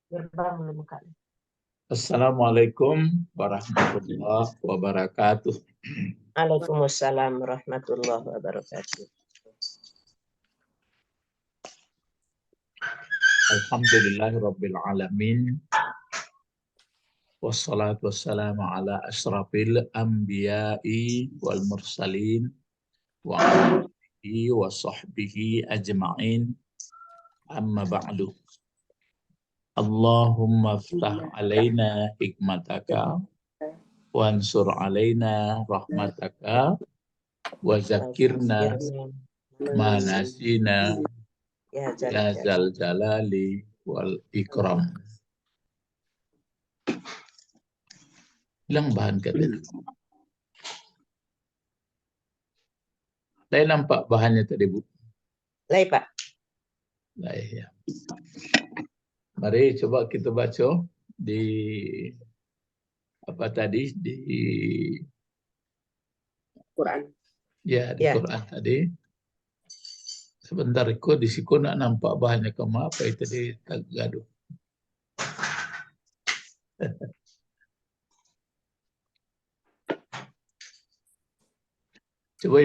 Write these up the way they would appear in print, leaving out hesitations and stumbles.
Gerbang belum kali. Assalamualaikum warahmatullahi wabarakatuh. Waalaikumsalam warahmatullahi wabarakatuh. Alhamdulillahirabbil alamin. Wassalatu wassalamu ala asyrafil anbiya'i wal mursalin wa alihi wa sahbihi ajma'in. Amma ba'du. Allahumma ftah alaina hikmataka wansur alaina rahmataka wa zakirna ma nasina Ya ya zal jalali wal ikram. Hilang bahan katanya. Saya nampak bahannya tadi, Bu. Lai, Pak. Nah, ya. Mari coba kita baca di apa tadi di Quran. ya di Quran tadi. Sebentar ikut di siku nak nampak bahannya ke apa itu tadi tak gaduh. Coba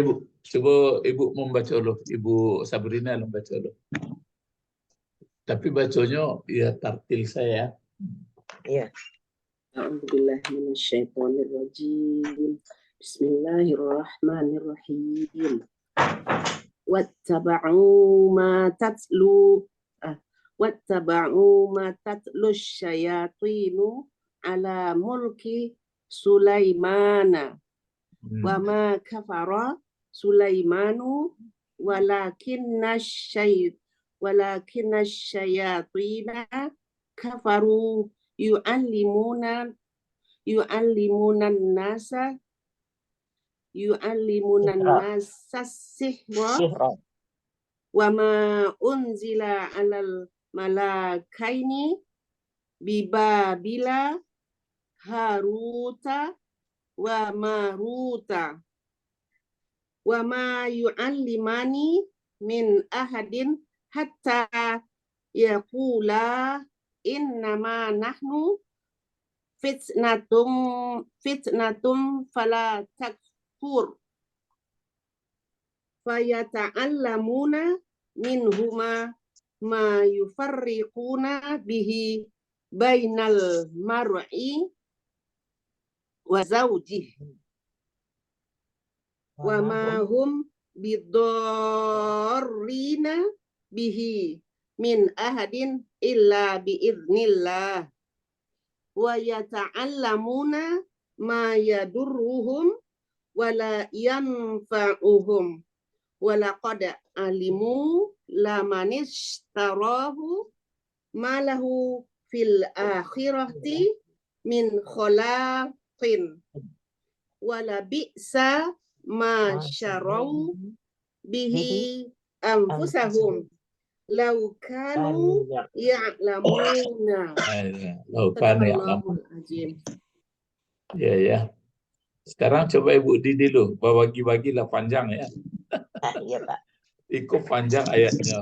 Ibu membaca dulu, Ibu Sabrina membaca dulu. Tapi bacanya ya tartil saya. Iya. A'udzubillahi minasyaitonirrajim. Bismillahirrahmanirrahim. Wattaba'u ma tatlu syayatinu ala mulki Sulaimana wa ma kafara Sulaimanu walakinna syayatina kafaru yu'allimuna nasa sihra wa ma unzila alal malakaini bibabila haruta wa maruta wa ma yu'allimani min ahadin hatta yaqula innama nahnu fitnatum fala takfur fayata'allamuna minhuma ma yufarriquna bihi bainal mar'i wa zawjihi wa ma hum bidarrina bihi min ahadin illa biiznillah wa yata'allamuna ma yadurruhum wa la yanfa'uhum wa laqad alimu lamanishtarahu ma lahu fil akhirati min khalaqin wala bi'sa ma syarau bihi anfusahum law kanu ya'lamuna. Law kanu ya'lamuna. Ya. Sekarang coba Ibu Didi dulu, bagi-bagilah panjang ya. Iya, Pak. Ikut panjang ayatnya.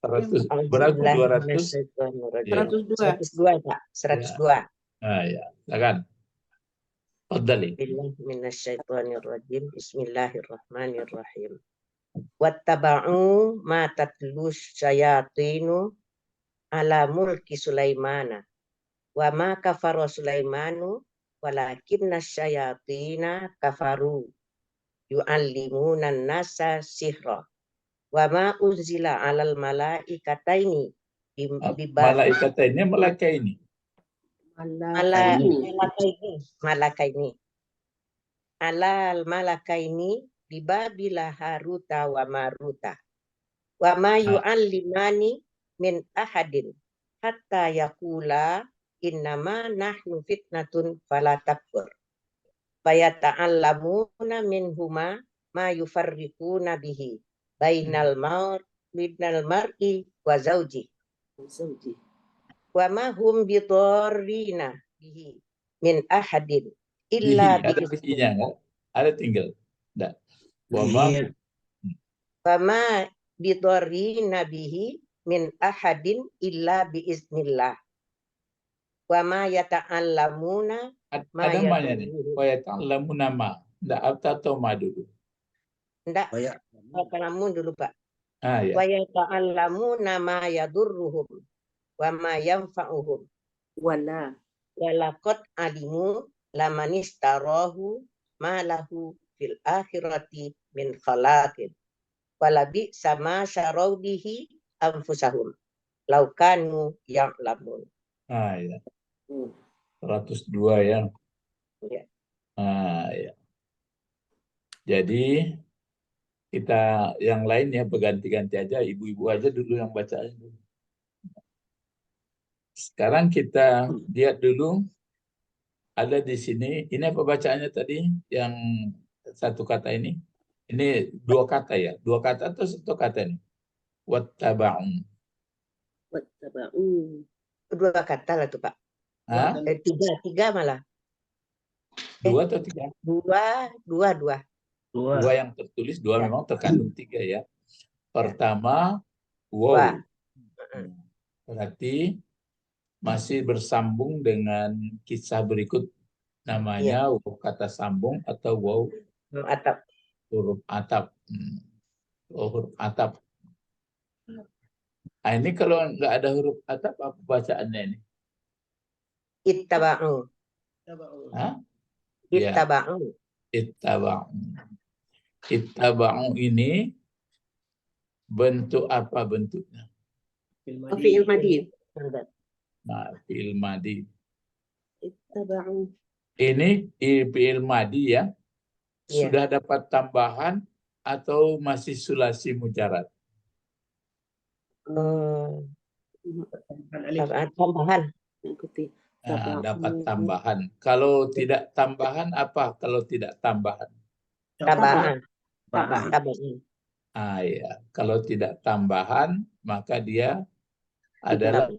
100 berapa? 200? 102, Pak. 102. Nah, ya. Silakan. Fadhali. Bismillahirrahmanirrahim. Wattaba'u ma tatlu syayatinu ala mulki Sulaimana wa ma kafara Sulaimanu walakinna syayatina kafaru yu'allimuna nasa sihra wa ma unzila alal malaikataini malakaini bibabila haruta wa maruta wa ma yu'allimani min ahadin hatta yaqula innama nahnu fitnatun fala takfur fayata'allamuna minhuma ma yufarriquna bihi bainal mar'i wa zawji wa ma hum bidarrina bihi min ahadin illa biiznillah. Ada tinggal. Enggak. Wa ma bidarrina bihi min ahadin illa biiznillah Wa ma yata'allamuna ma Ada namanya nih. yadurruhum. Wa yata'allamuna ma. Nggak atau ma dulu. Enggak, Kayak ta'allamun dulu, Pak. Ah ya. Wa yata'allamuna ma yadurruhum wa ma yanfa'uhum. Wala. Wa laqad alimu lamanistarahu ma lahu fil akhirati min khalaqin. Walabi sama syarau bihi anfusahum. Laukanu ya'lamun. Ah ya. Hmm. 102 ya. Ya. Ah ya. Jadi kita yang lain ya berganti-ganti aja. Ibu-ibu aja dulu yang baca. Sekarang kita lihat dulu. Ada di sini. Ini apa bacaannya tadi? Yang satu kata ini. Ini dua kata ya. Dua kata atau satu kata ini? Wattaba'u. Wattaba'u. Dua kata lah tuh, Pak. Hah? Tiga malah. Dua atau tiga? Dua. Dua yang tertulis, dua Ya. memang terkandung tiga ya. Pertama, wow. Wah. Berarti masih bersambung dengan kisah berikut. Namanya wow kata sambung atau wow Atap. huruf atap. Huruf atap. Nah, ini kalau nggak ada huruf atap, apa bacaannya ini? Ittaba'u. Hah? Ya, Ittaba'u. ittaba'u. Ittaba'u ini bentuk apa bentuknya? Fi'il madi. Nah, fi'il madi. Ittaba'u. Ini fi'il madi ya. Iya. Sudah dapat tambahan atau masih sulasi mujarad? Tambahan. Ikuti. Nah, dapat tambahan. Kalau tidak tambahan apa? Kalau tidak tambahan? Tambahan. Taba'an. Ah ya, kalau tidak tambahan maka dia adalah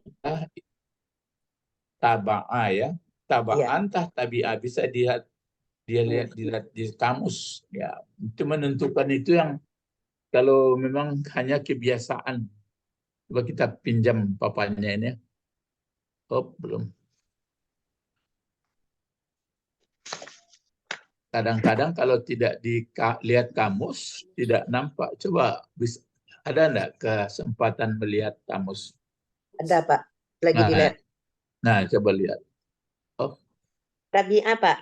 taba'a ya. Taba'an tah tabi'ah, bisa dia lihat di kamus ya. Itu menentukan itu yang kalau memang hanya kebiasaan. Coba kita pinjam papannya ini. Oh, belum. Kadang-kadang kalau tidak dilihat kamus, tidak nampak. Coba ada enggak kesempatan melihat kamus? Ada, Pak. Lagi dilihat. Nah, coba lihat. Oh, Tabi'ah, Pak.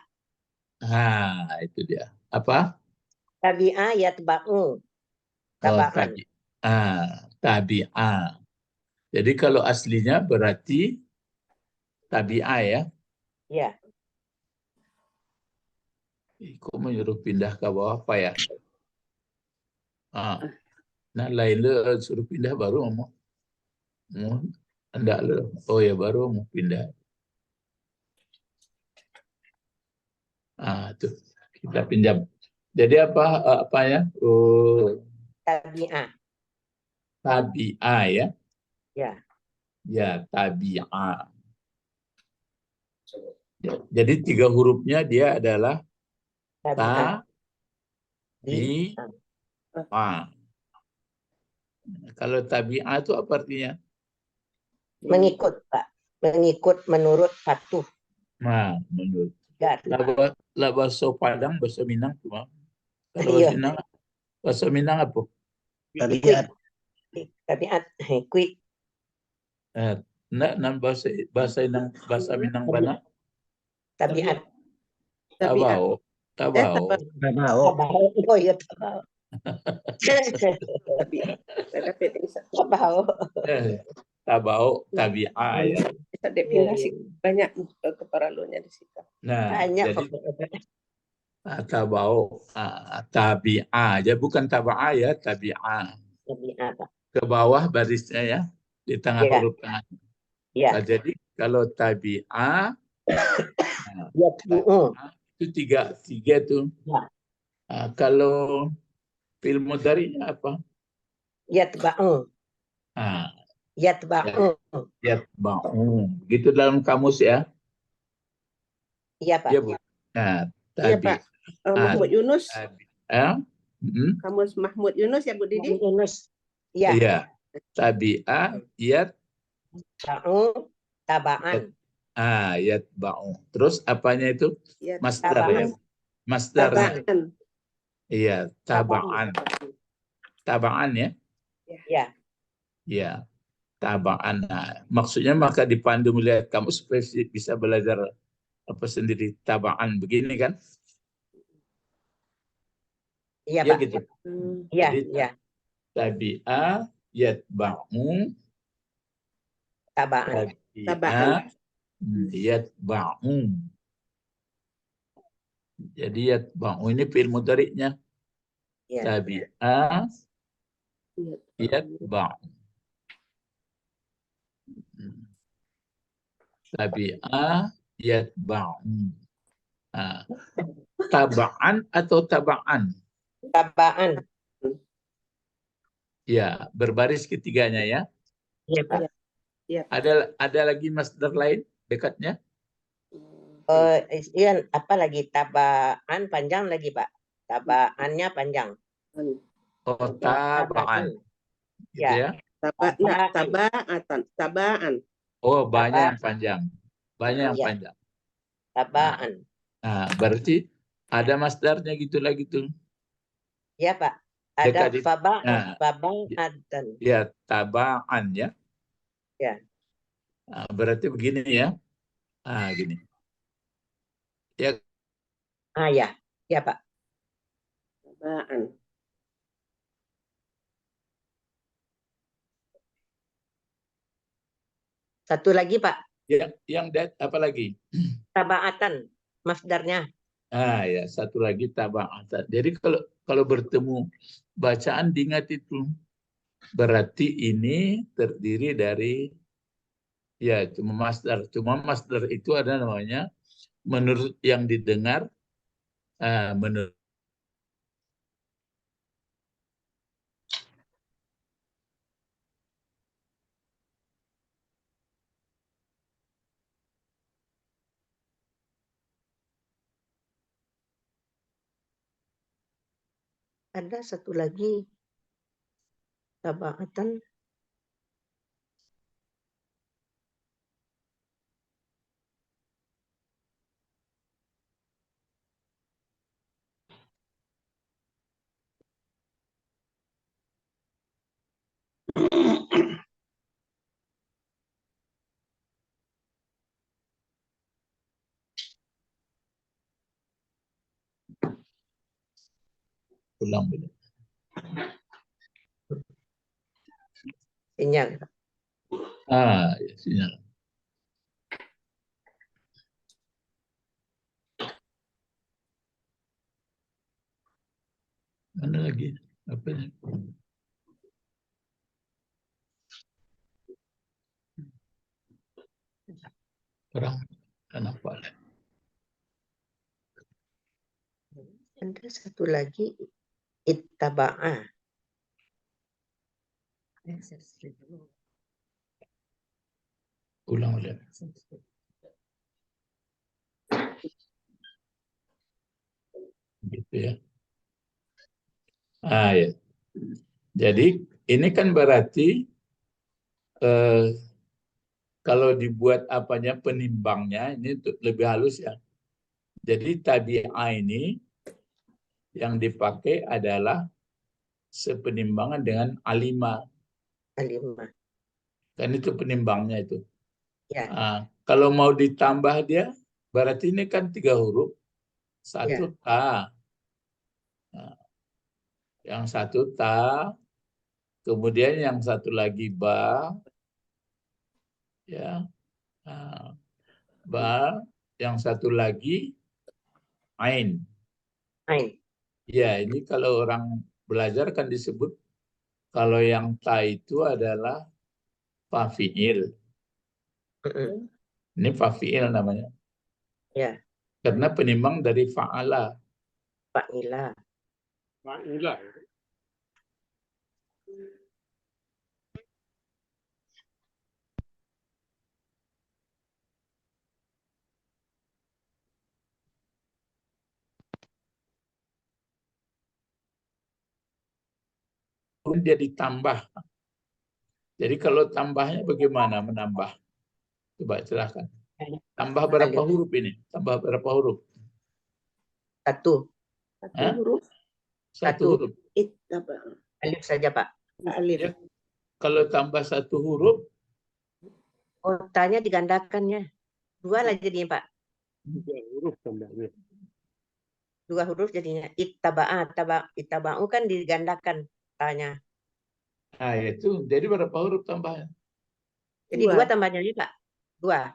nah itu dia. Apa? Tabi'ah yatba'u. Taba'an. Tabi'ah. Jadi kalau aslinya berarti tabi'ah ya. Ya. Kok menyuruh pindah ke bawah apa ya? Nah lain le suruh pindah baru mau. Enggak le. Oh ya baru mau pindah. Tuh kita pinjam. Jadi apa ya? Tabi'ah. Tabi'ah ya. Ya. Ya, tabi'ah. Ya, jadi 3 hurufnya dia adalah Tabi'ah. tabi'ah. Kalau tabi'ah itu apa artinya? Mengikut, Pak. Mengikut, menurut, patuh. Nah, menurut. Lah bahasa Padang, bahasa Minang cuma. Kalau bahasa Minang, bahasa Minang apa? Tabiat. Quick. Nah, bahasa Minang mana? Tabiat. Tabao. Tabao. Oh iya, tabao. Tabao. Tabao, tabi'ah ya. Definisi banyak keperaluannya di situ. Nah, Banyak. jadi tabao, tabi'ah. Jadi bukan taba'ah ya, tabi'ah. Tabi'ah, Pak. Ke bawah barisnya ya, di tengah Ya. huruf A. Ya. Nah, jadi kalau tabi'ah, itu tiga tuh. Ya. Kalau fi'il mudhari'nya apa? Yatba'u. Yatba'u. Yatba'u. Gitu dalam kamus ya. Iya, Pak. Ya, Bu. Nah, Iya, Pak. Mahmud Yunus. Kamus Mahmud Yunus ya, Bu Didi? Yunus. Iya. Iya. Tabi'ah, Ba'u, taba'an. Yatba'u. Terus apanya itu? Ya, Masdar ya. Taba'an. Masdarnya. tabaan. Iya, taba'an. Tabaan. Taba'an ya. Ya. Ya, taba'an. Nah, maksudnya maka dipandu melihat kamu supaya bisa belajar apa sendiri taba'an begini kan? Iya, Ya Pak. gitu. Iya, Jadi iya. tabi'a yatba'u, Taba'an. tabi'a yatba'u. Jadi yatba'u ini fi'il mudhari'nya. Iya. Tabi'a yatba'u. Tabi'a yatba'u. Nah, taba'an atau taba'an? Taba'an. Ya, berbaris ketiganya ya. Iya, Pak. Ya. Ada lagi masdar lain dekatnya? Iya, apa lagi? Taba'an panjang lagi, Pak. Taba'annya panjang. Oh, taba'an. Gitu ya. Tabaan. Oh, banyak yang Taba'an. panjang. Banyak yang Iya. panjang. Taba'an. Nah, berarti ada masdarnya gitu lagi tuh. Iya, Pak. Dekat Ada itu. faba'an. Nah, Faba'an. ya taba'an ya. Ya. Nah, berarti begini ya. Gini. Ya, Ya. Ya, Pak. Tabaan. Satu lagi, Pak. yang apa lagi? Taba'atan. Masdarnya. Ya, satu lagi taba'atan. Jadi kalau bertemu bacaan diingat itu. Berarti ini terdiri dari cuma masdar. Cuma masdar itu ada namanya menurut yang didengar, menurut Ada satu lagi. Taba'atan. ulang dulu. Sinyal. Ya, sinyal. Mana lagi? Apa ini? Perang kenapa? Ada satu lagi. Ittaba'a. Ulang ulang. Gitu ya. Ya. Jadi ini kan berarti kalau dibuat apanya penimbangnya ini lebih halus ya. Jadi tabi'ah ini yang dipakai adalah sepenimbangan dengan alima. Alima. Kan itu penimbangnya itu. Ya. Kalau mau ditambah dia, berarti ini kan 3 huruf. Satu ta. Yang satu ta. Kemudian yang satu lagi ba. Ya. Ba. Yang satu lagi ain. Ain. Ya, ini kalau orang belajar kan disebut kalau yang ta itu adalah fafiil. Ini fafiil namanya. Ya. Karena penimbang dari fa'ala. Fa'ila. Fa'ila. Dia ditambah. Jadi kalau tambahnya bagaimana menambah? Coba silahkan. Tambah berapa Alif. huruf ini? Tambah berapa huruf? Satu. Satu Hah? huruf. Satu Satu. huruf. Ittaba'ah. Alif saja, Pak. Alif. Ya, kalau tambah satu huruf, Oh, tanya digandakannya. Dua lah jadinya, Pak. huruf tambahnya. Dua huruf jadinya. Ittaba'u kan digandakan tanya. Nah, itu jadi berapa huruf tambahnya? Jadi Dua. dua tambahnya ini, Pak. Dua.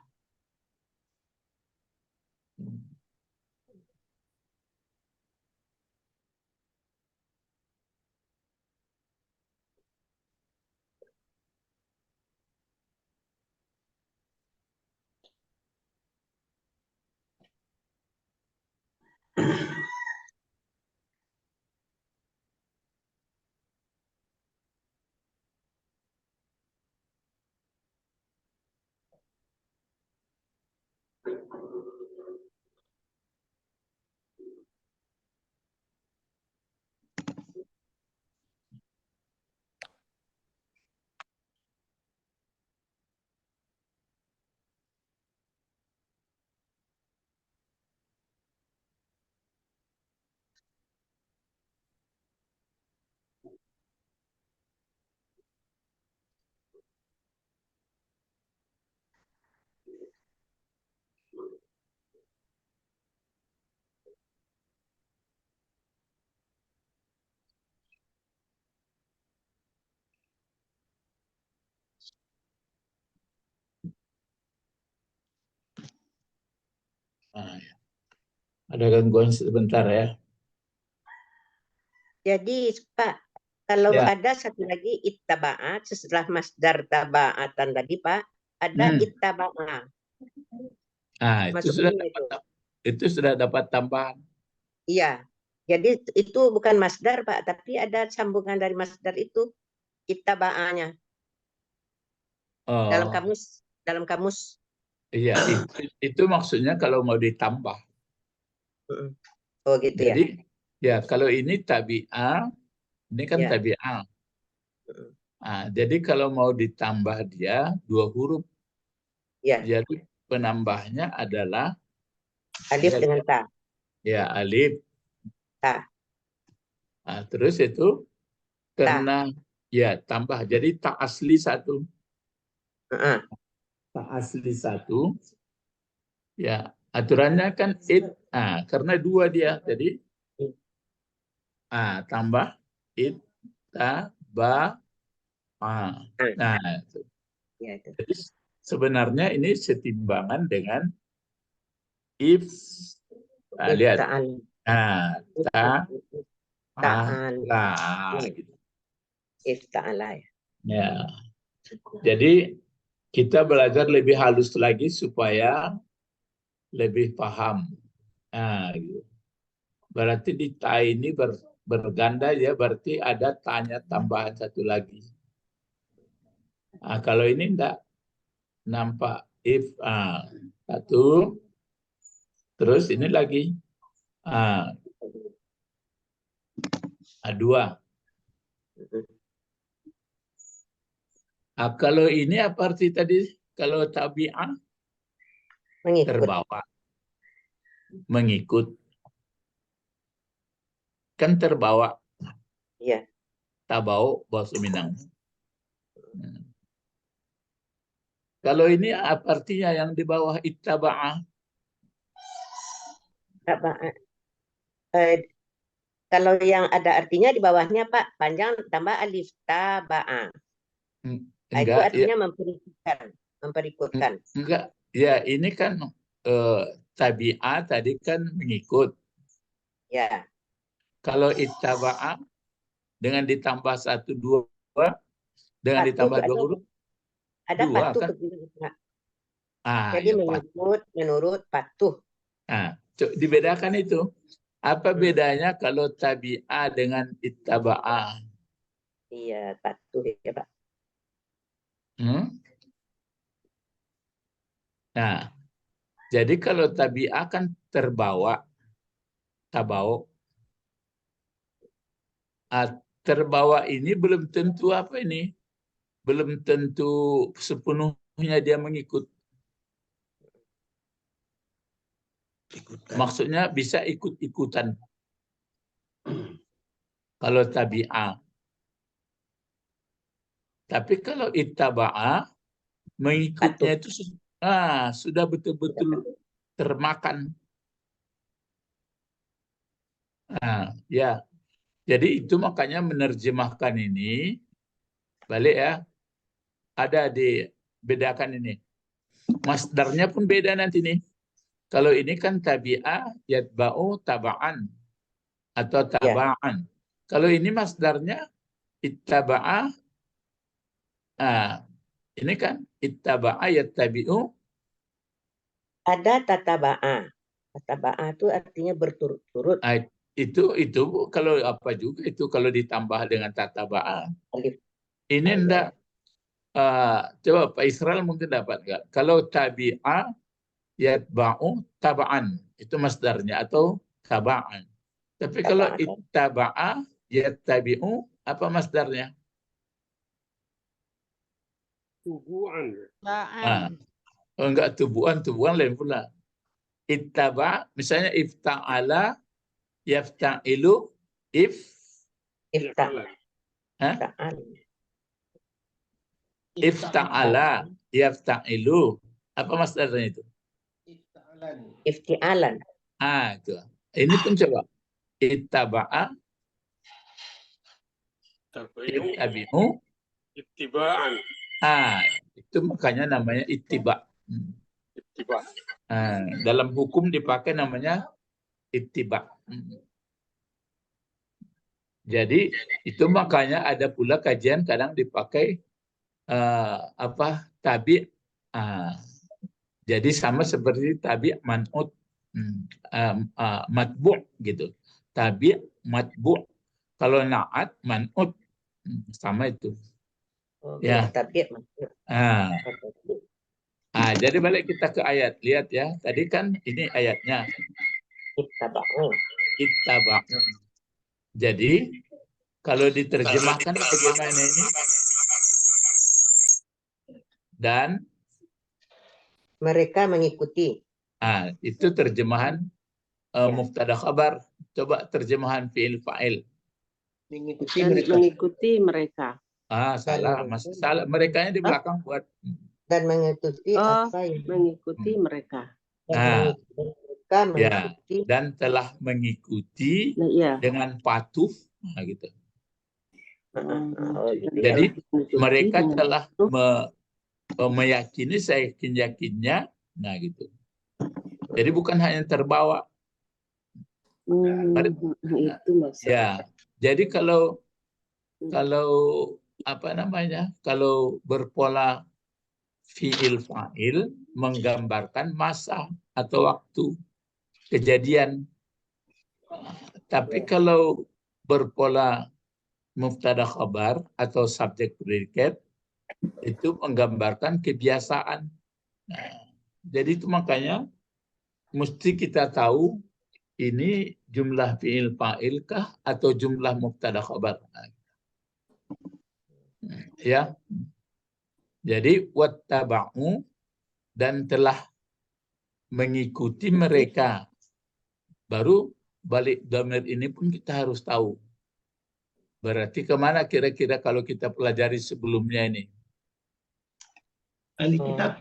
Nah, ada gangguan sebentar ya. Jadi, Pak, kalau Ya. ada satu lagi ittaba'at setelah masdar taba'atan tadi, Pak, ada Hmm. ittaba'a. Nah, itu Masuk sudah ini itu. dapat tambahan. Iya. Jadi itu bukan masdar, Pak, tapi ada sambungan dari masdar itu ittaba'anya dalam Oh, kamus. iya, itu maksudnya kalau mau ditambah. Oh, gitu ya. Jadi, ya kalau ini tabi'ah, ini kan Ya. tabi'ah. Nah, jadi kalau mau ditambah dia dua huruf, Ya. jadi penambahnya adalah Alif ya, dengan ta. ya alif. Ta. Nah, terus itu karena ya tambah, jadi tak asli satu. Tak asli satu. Ya, aturannya kan it. Nah, karena dua dia, jadi tambah it, ta, ba, Nah, itu. Ya, itu. Jadi sebenarnya ini setimbangan dengan if. Lihat. Ifta'al. Nah, ta, Ifta'al. la, gitu. Ifta'ala ya. Ya. Jadi kita belajar lebih halus lagi supaya lebih paham. Nah, gitu. Berarti di ta ini berganda ya, berarti ada tanya tambahan satu lagi. Nah, kalau ini enggak nampak if satu, terus ini lagi dua. Kalau ini apa arti tadi? Kalau tabi'ah Mengikut. terbawa, mengikut, kan terbawa. Iya. Tabau bahasa Minang. Kalau ini apa artinya yang di bawah ittaba'ah? Kalau yang ada artinya di bawahnya, Pak, panjang tambah alif taba'a. Itu Enggak, ya, artinya memperikutkan. enggak. Ya, ini kan tabi'ah tadi kan mengikut. Ya. Kalau ittaba'ah dengan ditambah satu dua, dengan Patuh ditambah dua ada, huruf, ada dua patuh kan? ke Ya jadi patuh. mengikut, menurut, patuh. Dibedakan itu. Apa Hmm. bedanya kalau tabi'ah dengan ittaba'ah? Iya, patuh ya, Pak. Nah, jadi kalau tabi'ah kan terbawa, tabau. Terbawa ini belum tentu apa ini? Belum tentu sepenuhnya dia mengikut. Maksudnya bisa ikut-ikutan. Kalau tabi'ah. Tapi kalau ittaba'a, mengikutnya itu sudah betul-betul termakan. Ya. Jadi itu makanya menerjemahkan ini, balik ya, ada dibedakan ini. Masdarnya pun beda nanti nih. Kalau ini kan tabi'ah, yatba'u taba'an. Atau taba'an. Kalau ini masdarnya ittaba'a, ini kan ittaba'a yattabi'u. Ada tataba'a. Tataba'a itu artinya berturut-turut. Itu kalau apa juga itu kalau ditambah dengan tataba'a. Ini enggak. Coba Pak Israel mungkin dapat nggak? Kalau tabi'a yatba'u taba'an, itu masdarnya atau taba'an. Tapi kalau ittaba'a yattabi'u, apa masdarnya? Tubuan. Enggak, tubuan lain pula. Ittaba, misalnya ifta'ala yafta'ilu, ifta'ala yafta'ilu. Apa masdarnya itu? Ifti'alan. Itu. Ini pun coba. Ittaba'a yattabi'u. Ittiba'an. Itu makanya namanya ittiba. Ittiba. Dalam hukum dipakai namanya ittiba. Jadi itu makanya ada pula kajian kadang dipakai tabi'. Jadi sama seperti tabi' man'ut, matbu' gitu. Tabi' matbu'. Kalau na'at man'ut, sama itu. Ya. Jadi balik kita ke ayat. Lihat ya, tadi kan ini ayatnya. Ittaba'u. Jadi kalau diterjemahkan bagaimana ini? Dan mereka mengikuti. Itu terjemahan mubtada khabar. Coba terjemahan fi'il fa'il. Mengikuti mereka. Salah, masih salah. Merekanya di belakang buat dan mengikuti apa yang mengikuti mereka. Mengikuti. Dan telah mengikuti dengan patuh, gitu. Jadi mereka telah meyakini seyakin-yakinnya, gitu. Jadi bukan hanya terbawa. Ya, jadi kalau kalau berpola fi'il fa'il menggambarkan masa atau waktu kejadian. Tapi kalau berpola mubtada khabar atau subjek predikat itu menggambarkan kebiasaan. Jadi itu makanya mesti kita tahu ini jumlah fi'il fa'il kah atau jumlah mubtada khabar. Ya. Jadi wattaba'u, dan telah mengikuti mereka. Baru balik dhamir ini pun kita harus tahu. Berarti kemana kira-kira kalau kita pelajari sebelumnya ini? Ahli kitab.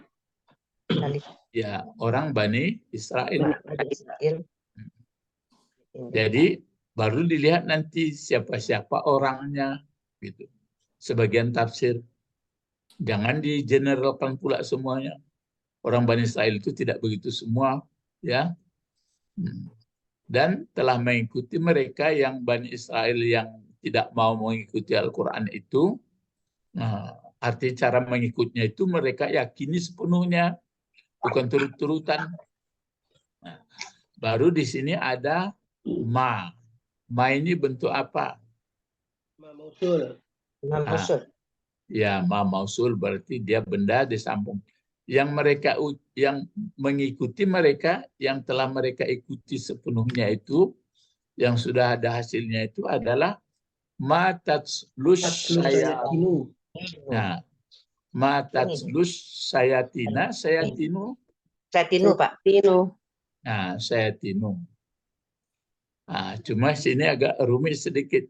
Ya, orang Bani Israel. Jadi baru dilihat nanti siapa-siapa orangnya, gitu. Sebagian tafsir. Jangan digeneralkan pula semuanya. Orang Bani Israel itu tidak begitu semua, ya. Dan telah mengikuti mereka yang Bani Israel yang tidak mau mengikuti Al-Quran itu. Arti cara mengikutnya itu mereka yakini sepenuhnya, bukan turut-turutan. Baru di sini ada ma. Ma ini bentuk apa? Ma mausul. Ya, ma mausul berarti dia benda disambung. Yang mengikuti mereka, yang telah mereka ikuti sepenuhnya itu, yang sudah ada hasilnya itu adalah ma tatslus sayatinu. Nah, ma tatslus sayatinu, Satinu, Pak. Nah, sayatinu. Nah, cuma sini agak rumit sedikit.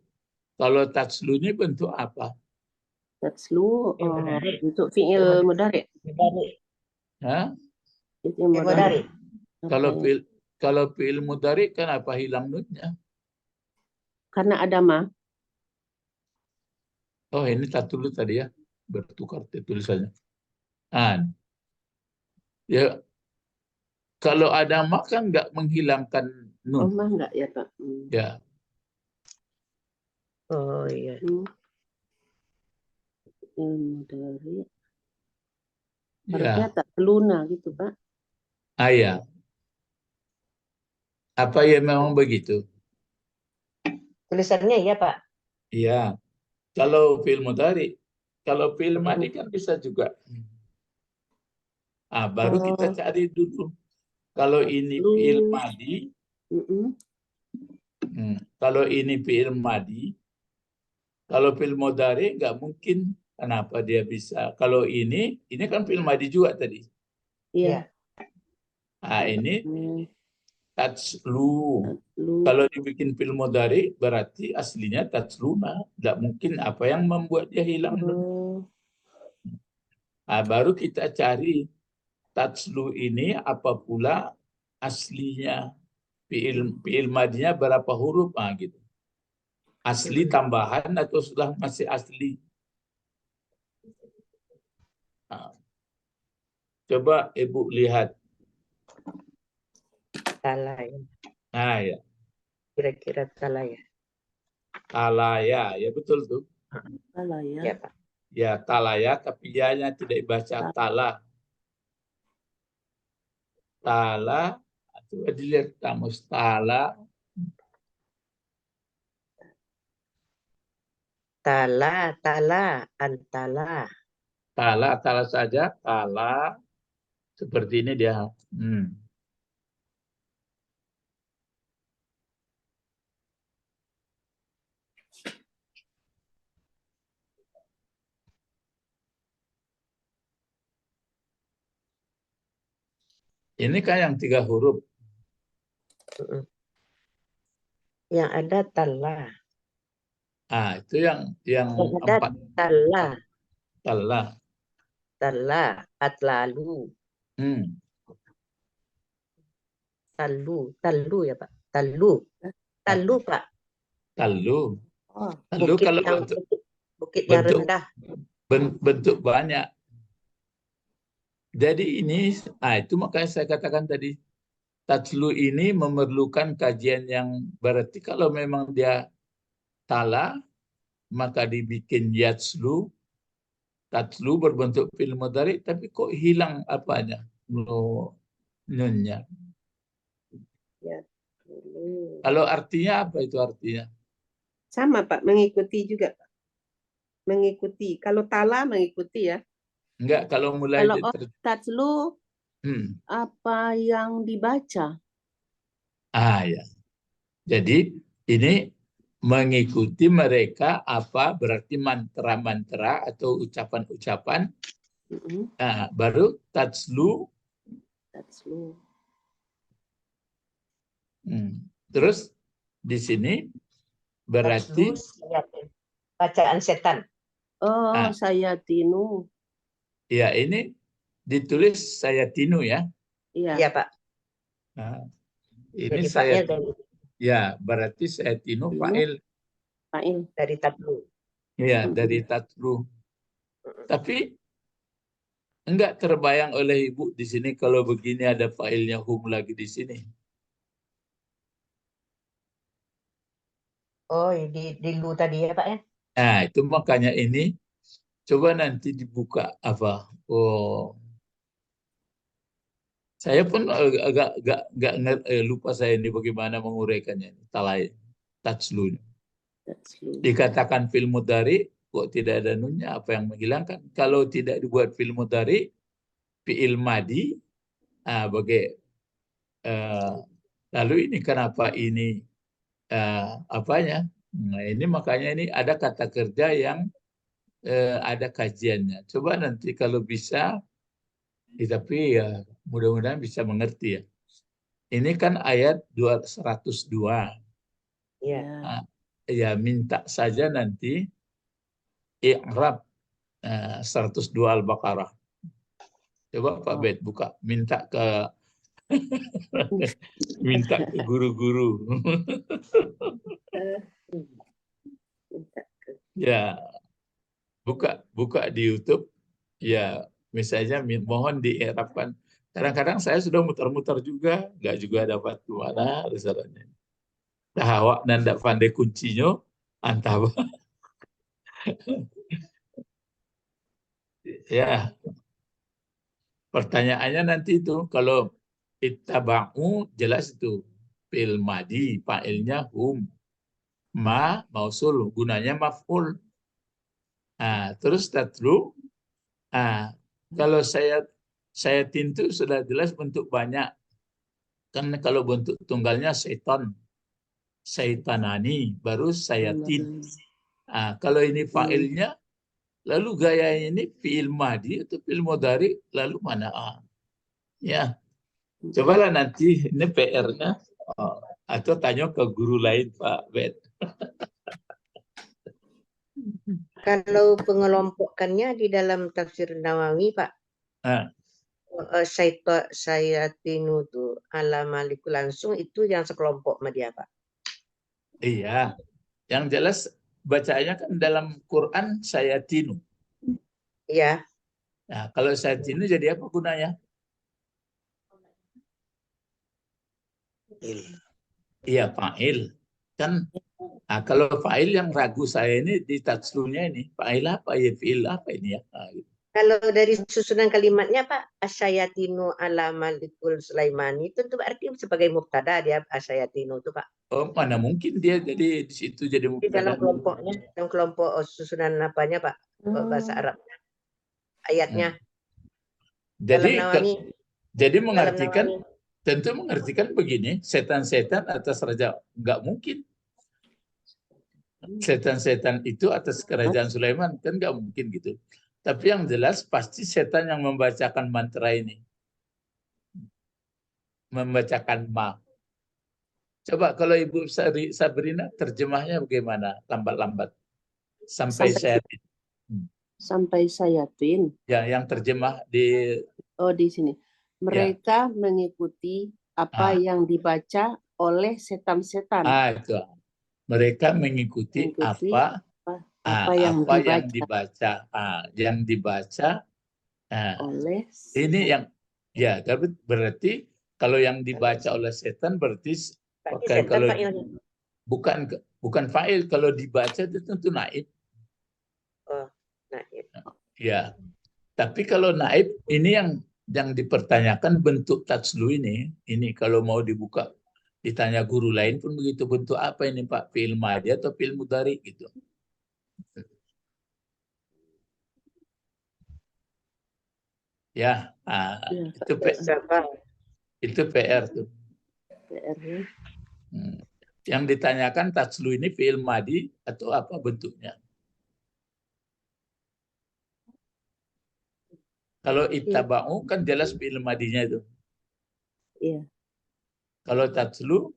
Kalau tatslu ini bentuk apa? Tatslu Mudhari. untuk fi'il mudhari. Mudhari. Hah? Fi'il Mudhari. Kalau Apa ya? kalau fi'il mudhari kan apa hilang nunnya? Karena ada ma. Oh, ini tatslu tadi ya. Bertukar tulisannya. Ah, ya kalau ada ma kan nggak menghilangkan Oh, nun. ma enggak ya, Pak? Ya, Oh iya. Fi'il mudhari. ya. Harusnya tak luna gitu, Pak. Ya. Apa ya memang begitu? Tulisannya iya Pak. Iya. Kalau fi'il mudhari, kalau fi'il madi kan bisa juga. Baru kita cari dulu. Kalau ini fi'il madi, kalau ini fi'il madi, kalau fi'il mudhari nggak mungkin. Kenapa dia bisa? Kalau ini kan fi'il madi juga tadi. Iya. Ini tatslu. Kalau dibikin fi'il mudhari berarti aslinya tatsluna. Nggak mungkin apa yang membuat dia hilang. Baru kita cari tatslu ini apa pula aslinya. Fi'il madinya berapa huruf? Gitu. Asli tambahan atau sudah masih asli? Coba Ibu lihat. Salah ya. Ya. Kira-kira salah ya. Talaya, ya betul tuh. Talaya. Ya Pak. Ya talaya, tapi ya-nya tidak dibaca tala. Tala, coba dilihat kamus tala. Tala, tala, antala. Tala saja, tala. Seperti ini dia. Ini kan yang 3 huruf. Yang ada tala. Itu yang Ada 4. tala. Tala. Tala, atlalu. Talu ya Pak. Talu Pak. Talu. Talu Bukit kalau yang bukit yang rendah. Bentuk banyak. Jadi ini, itu makanya saya katakan tadi, tatslu ini memerlukan kajian yang berarti kalau memang dia tala, maka dibikin yatslu, tatslu berbentuk fi'il mudhari, tapi kok hilang apanya? Nunnya. Kalau artinya apa itu artinya? Sama Pak, mengikuti juga Pak. Mengikuti. Kalau tala mengikuti ya. Enggak, kalau mulai kalau tatslu apa yang dibaca. Ya. Jadi ini mengikuti mereka apa berarti mantra-mantra atau ucapan-ucapan. Baru tatslu. Terus di sini berarti bacaan setan. Sayatinu. Ya, ini ditulis sayatinu ya. Iya Pak. Ini saya ya berarti sayatinu fa'il dari tatslu. Ya, dari tatslu. Tapi enggak terbayang oleh Ibu di sini kalau begini ada fa'ilnya hum lagi di sini. Oh, di lu tadi ya Pak ya? Itu makanya ini coba nanti dibuka apa. Saya pun agak lupa saya ini bagaimana menguraikannya. Tatslu. Dikatakan fi'il mudhari kok tidak ada nunnya, apa yang menghilangkan? Kalau tidak dibuat fi'il mudhari, fi'il madi, lalu ini kenapa ini apanya? Nah, ini makanya ini ada kata kerja yang ada kajiannya. Coba nanti kalau bisa, tapi ya mudah-mudahan bisa mengerti ya. Ini kan ayat 102. Ya. Nah, ya minta saja nanti i'rab 102 Al-Baqarah. Coba Pak Bet buka, minta ke guru-guru. Ya, buka di YouTube. Ya, misalnya mohon diirabkan. Kadang-kadang saya sudah muter-muter juga, nggak juga dapat mana resalahnya. Dah awak nanda pandai kuncinya, antah. Ya, pertanyaannya nanti itu kalau ittaba'u jelas itu fil madi, fa'ilnya hum, ma mausul, gunanya maf'ul. Nah, terus tatlu. Nah, kalau saya tintu sudah jelas bentuk banyak. Kan kalau bentuk tunggalnya setan, saitanani, baru sayatin. Nah, kalau ini fa'ilnya, lalu gayanya ini fi'il madi atau fi'il mudhari, lalu mana? Ya, cobalah nanti ini PR-nya atau tanya ke guru lain Pak Bet. Kalau pengelompokannya di dalam tafsir Nawawi, Pak, sayatinu itu ala maliku langsung itu yang sekelompok sama dia, Pak. Iya, yang jelas bacanya kan dalam Quran sayatinu. Iya. Nah, kalau sayatinu jadi apa gunanya? Iya, fa'il. Kan kalau fa'il yang ragu saya ini di tatslunya ini, fa'il apa ya, fi'il apa ini ya? Nah, gitu. Kalau dari susunan kalimatnya Pak, asyayatinu ala malikul Sulaimani itu berarti sebagai mubtada dia asyayatinu itu Pak. Oh, mana mungkin dia jadi di situ jadi Di dalam mubtada. kelompoknya, dalam kelompok susunan apanya Pak? Bahasa Arabnya. Ayatnya. Jadi mengartikan, tentu mengartikan begini, setan-setan atas raja, nggak mungkin. Setan-setan itu atas kerajaan Sulaiman, kan nggak mungkin gitu. Tapi yang jelas pasti setan yang membacakan mantra ini. Membacakan ma. Coba kalau Ibu Sabrina terjemahnya bagaimana? Lambat-lambat. Sampai sayatin. Sampai sayatin. Ya, yang terjemah di... Oh, di sini. Mereka mengikuti apa yang dibaca oleh setan-setan. Itu. Mereka mengikuti apa yang dibaca. Yang dibaca oleh ini yang ya, tapi berarti kalau yang dibaca oleh setan berarti kalau bukan fa'il, kalau dibaca itu tentu naib. Oh, naib. Ya. Tapi kalau naib ini yang dipertanyakan bentuk tatslu ini kalau mau dibuka ditanya guru lain pun begitu, bentuk apa ini Pak, fi'il madhi atau fi'il mudhari gitu. Ya, itu PR tuh. Yang ditanyakan tatslu ini fi'il madhi atau apa bentuknya? Kalau ittaba'u kan jelas fi'il madhinya itu. Iya. Kalau tatslu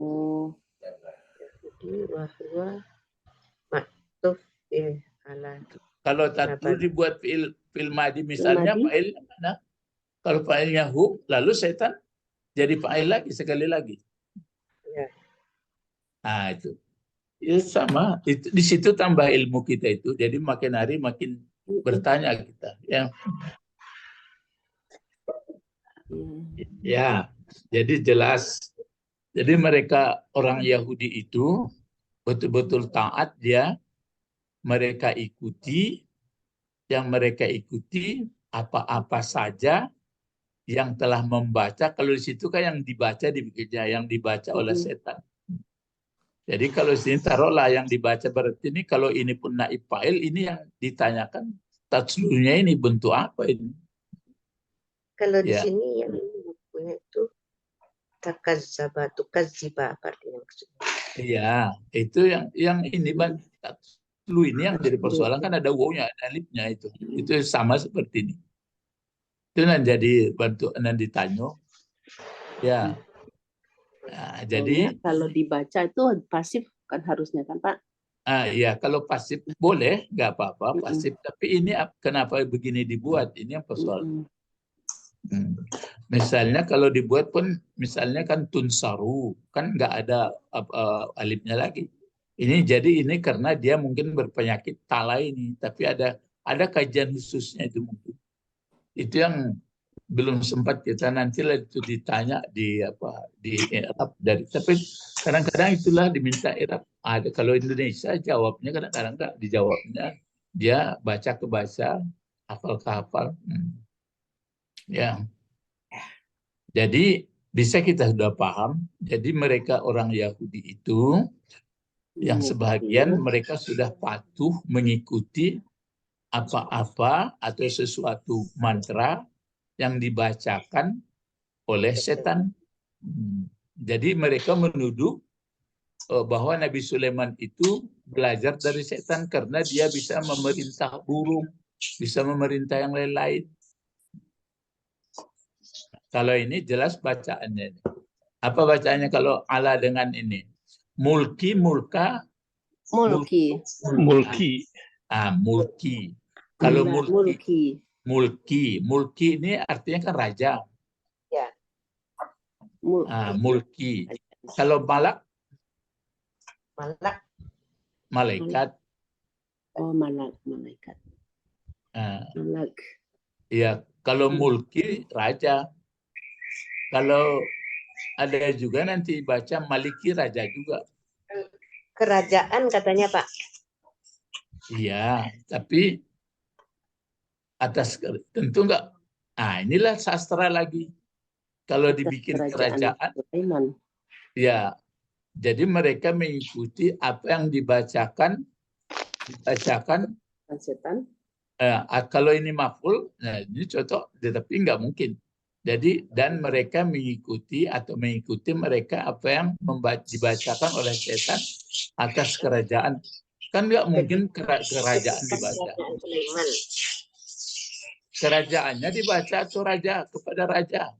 kalau tatslu dibuat fi'il madhi misalnya fa'ilnya mana? Kalau fa'ilnya hum, lalu setan jadi fa'il lagi sekali lagi. Ya. Nah, itu. Ya sama, itu di situ tambah ilmu kita itu. Jadi makin hari makin bertanya kita. Ya, jadi jelas. Jadi mereka orang Yahudi itu betul-betul taat dia, mereka ikuti, yang mereka ikuti apa-apa saja yang telah membaca. Kalau di situ kan yang dibaca yang dibaca oleh setan. Jadi kalau di sini taruhlah yang dibaca berarti ini kalau ini pun naib fa'il, ini yang ditanyakan tatslunya ini bentuk apa ini? Kalau di sini yang bukunya itu takazzaba, tukazziba artinya maksudnya. Iya, itu yang ini Bang. Tatslu ini yang jadi persoalan kan ada wawnya, ada alifnya itu. Itu sama seperti ini. Itu yang jadi bentuk yang ditanya. Ya. Nah, Soalnya jadi kalau dibaca itu pasif kan harusnya kan Pak? ya kalau pasif boleh, nggak apa-apa Mm-mm. pasif. Tapi ini kenapa begini dibuat? Ini yang persoalan. Mm-mm. Misalnya kalau dibuat pun, misalnya kan tunsaru, kan nggak ada alifnya lagi. Jadi ini karena dia mungkin berpenyakit talai ini, tapi ada kajian khususnya itu mungkin. Itu yang belum sempat kita nanti lah itu ditanya di Arab dari, tapi kadang-kadang itulah diminta Arab. Ada kalau Indonesia jawabnya kadang-kadang nggak dijawabnya, dia baca ke baca, hafal ke hafal. Ya. Jadi bisa kita sudah paham. Jadi mereka orang Yahudi itu yang sebagian mereka sudah patuh mengikuti apa-apa atau sesuatu mantra yang dibacakan oleh setan. Jadi mereka menuduh bahwa Nabi Sulaiman itu belajar dari setan karena dia bisa memerintah burung, bisa memerintah yang lain-lain. Kalau ini jelas bacaannya. Apa bacaannya kalau ala dengan ini? Mulki, mulka, Mulki. Mulki. Mulki. Kalau Mulki. mulki ini artinya kan raja. Ya. Mulki. Kalau malak, malaikat. Oh, malaikat. Malak. Ya, kalau mulki raja. Kalau ada juga nanti baca maliki raja juga. Kerajaan katanya Pak. Iya, tapi atas tentu enggak. Inilah sastra lagi. Kalau dibikin kerajaan, ya, jadi mereka mengikuti apa yang dibacakan setan. Kalau ini maf'ul, nah ini cocok, tetapi enggak mungkin. Jadi dan mereka mengikuti mereka apa yang dibacakan oleh setan atas kerajaan. Kan nggak mungkin kerajaan dibaca. Kerajaannya dibaca atau raja kepada raja.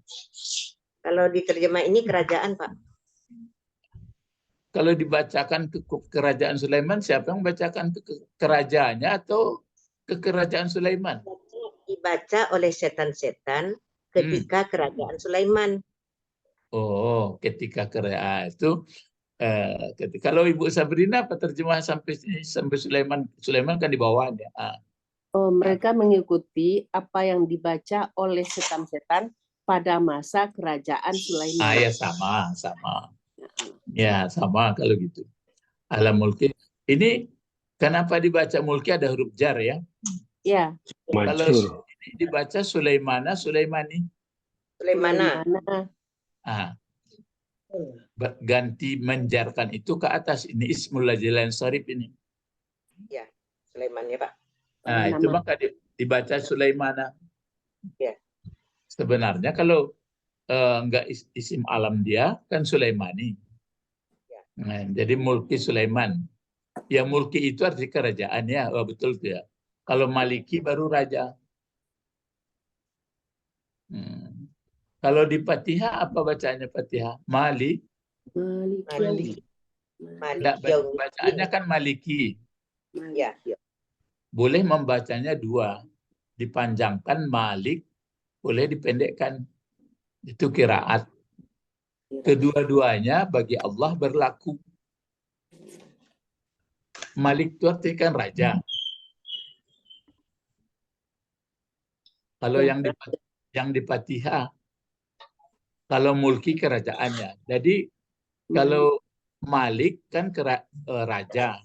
Kalau diterjemah ini kerajaan Pak. Kalau dibacakan ke kerajaan Sulaiman, siapa yang membacakan ke kerajaannya atau ke kerajaan Sulaiman? Dibaca oleh setan-setan ketika kerajaan Sulaiman. Oh, ketika kerajaan itu. Kalau Ibu Sabrina apa terjemah sampai Sulaiman kan di bawahnya. Oh, mereka mengikuti apa yang dibaca oleh setan-setan pada masa kerajaan Sulaiman. Ya sama. Ya sama kalau gitu. Alam mulki. Ini kenapa dibaca mulki ada huruf jar ya? Ya. Kalau ini dibaca Sulaimana, Sulaimani. Sulaimana. Ganti menjarkan itu ke atas. Ini ismul jalan sharif ini. Ya, Sulaiman ya Pak. Itu maka dibaca Sulaimana. Ya. Sebenarnya kalau enggak isim alam dia kan Sulaimani. Ya. Nah, jadi mulki Sulaiman. Ya mulki itu arti kerajaan ya, betul tuh ya. Kalau maliki baru raja. Kalau di Fatihah apa bacanya Fatihah? Malik. Bacaannya kan Maliki. Ya. Boleh membacanya dua. Dipanjangkan Malik, boleh dipendekkan. Itu qiraat. Kedua-duanya bagi Allah berlaku. Malik itu artinya kan raja. Kalau yang di Fatihah, kalau mulki kerajaannya. Jadi kalau Malik kan raja.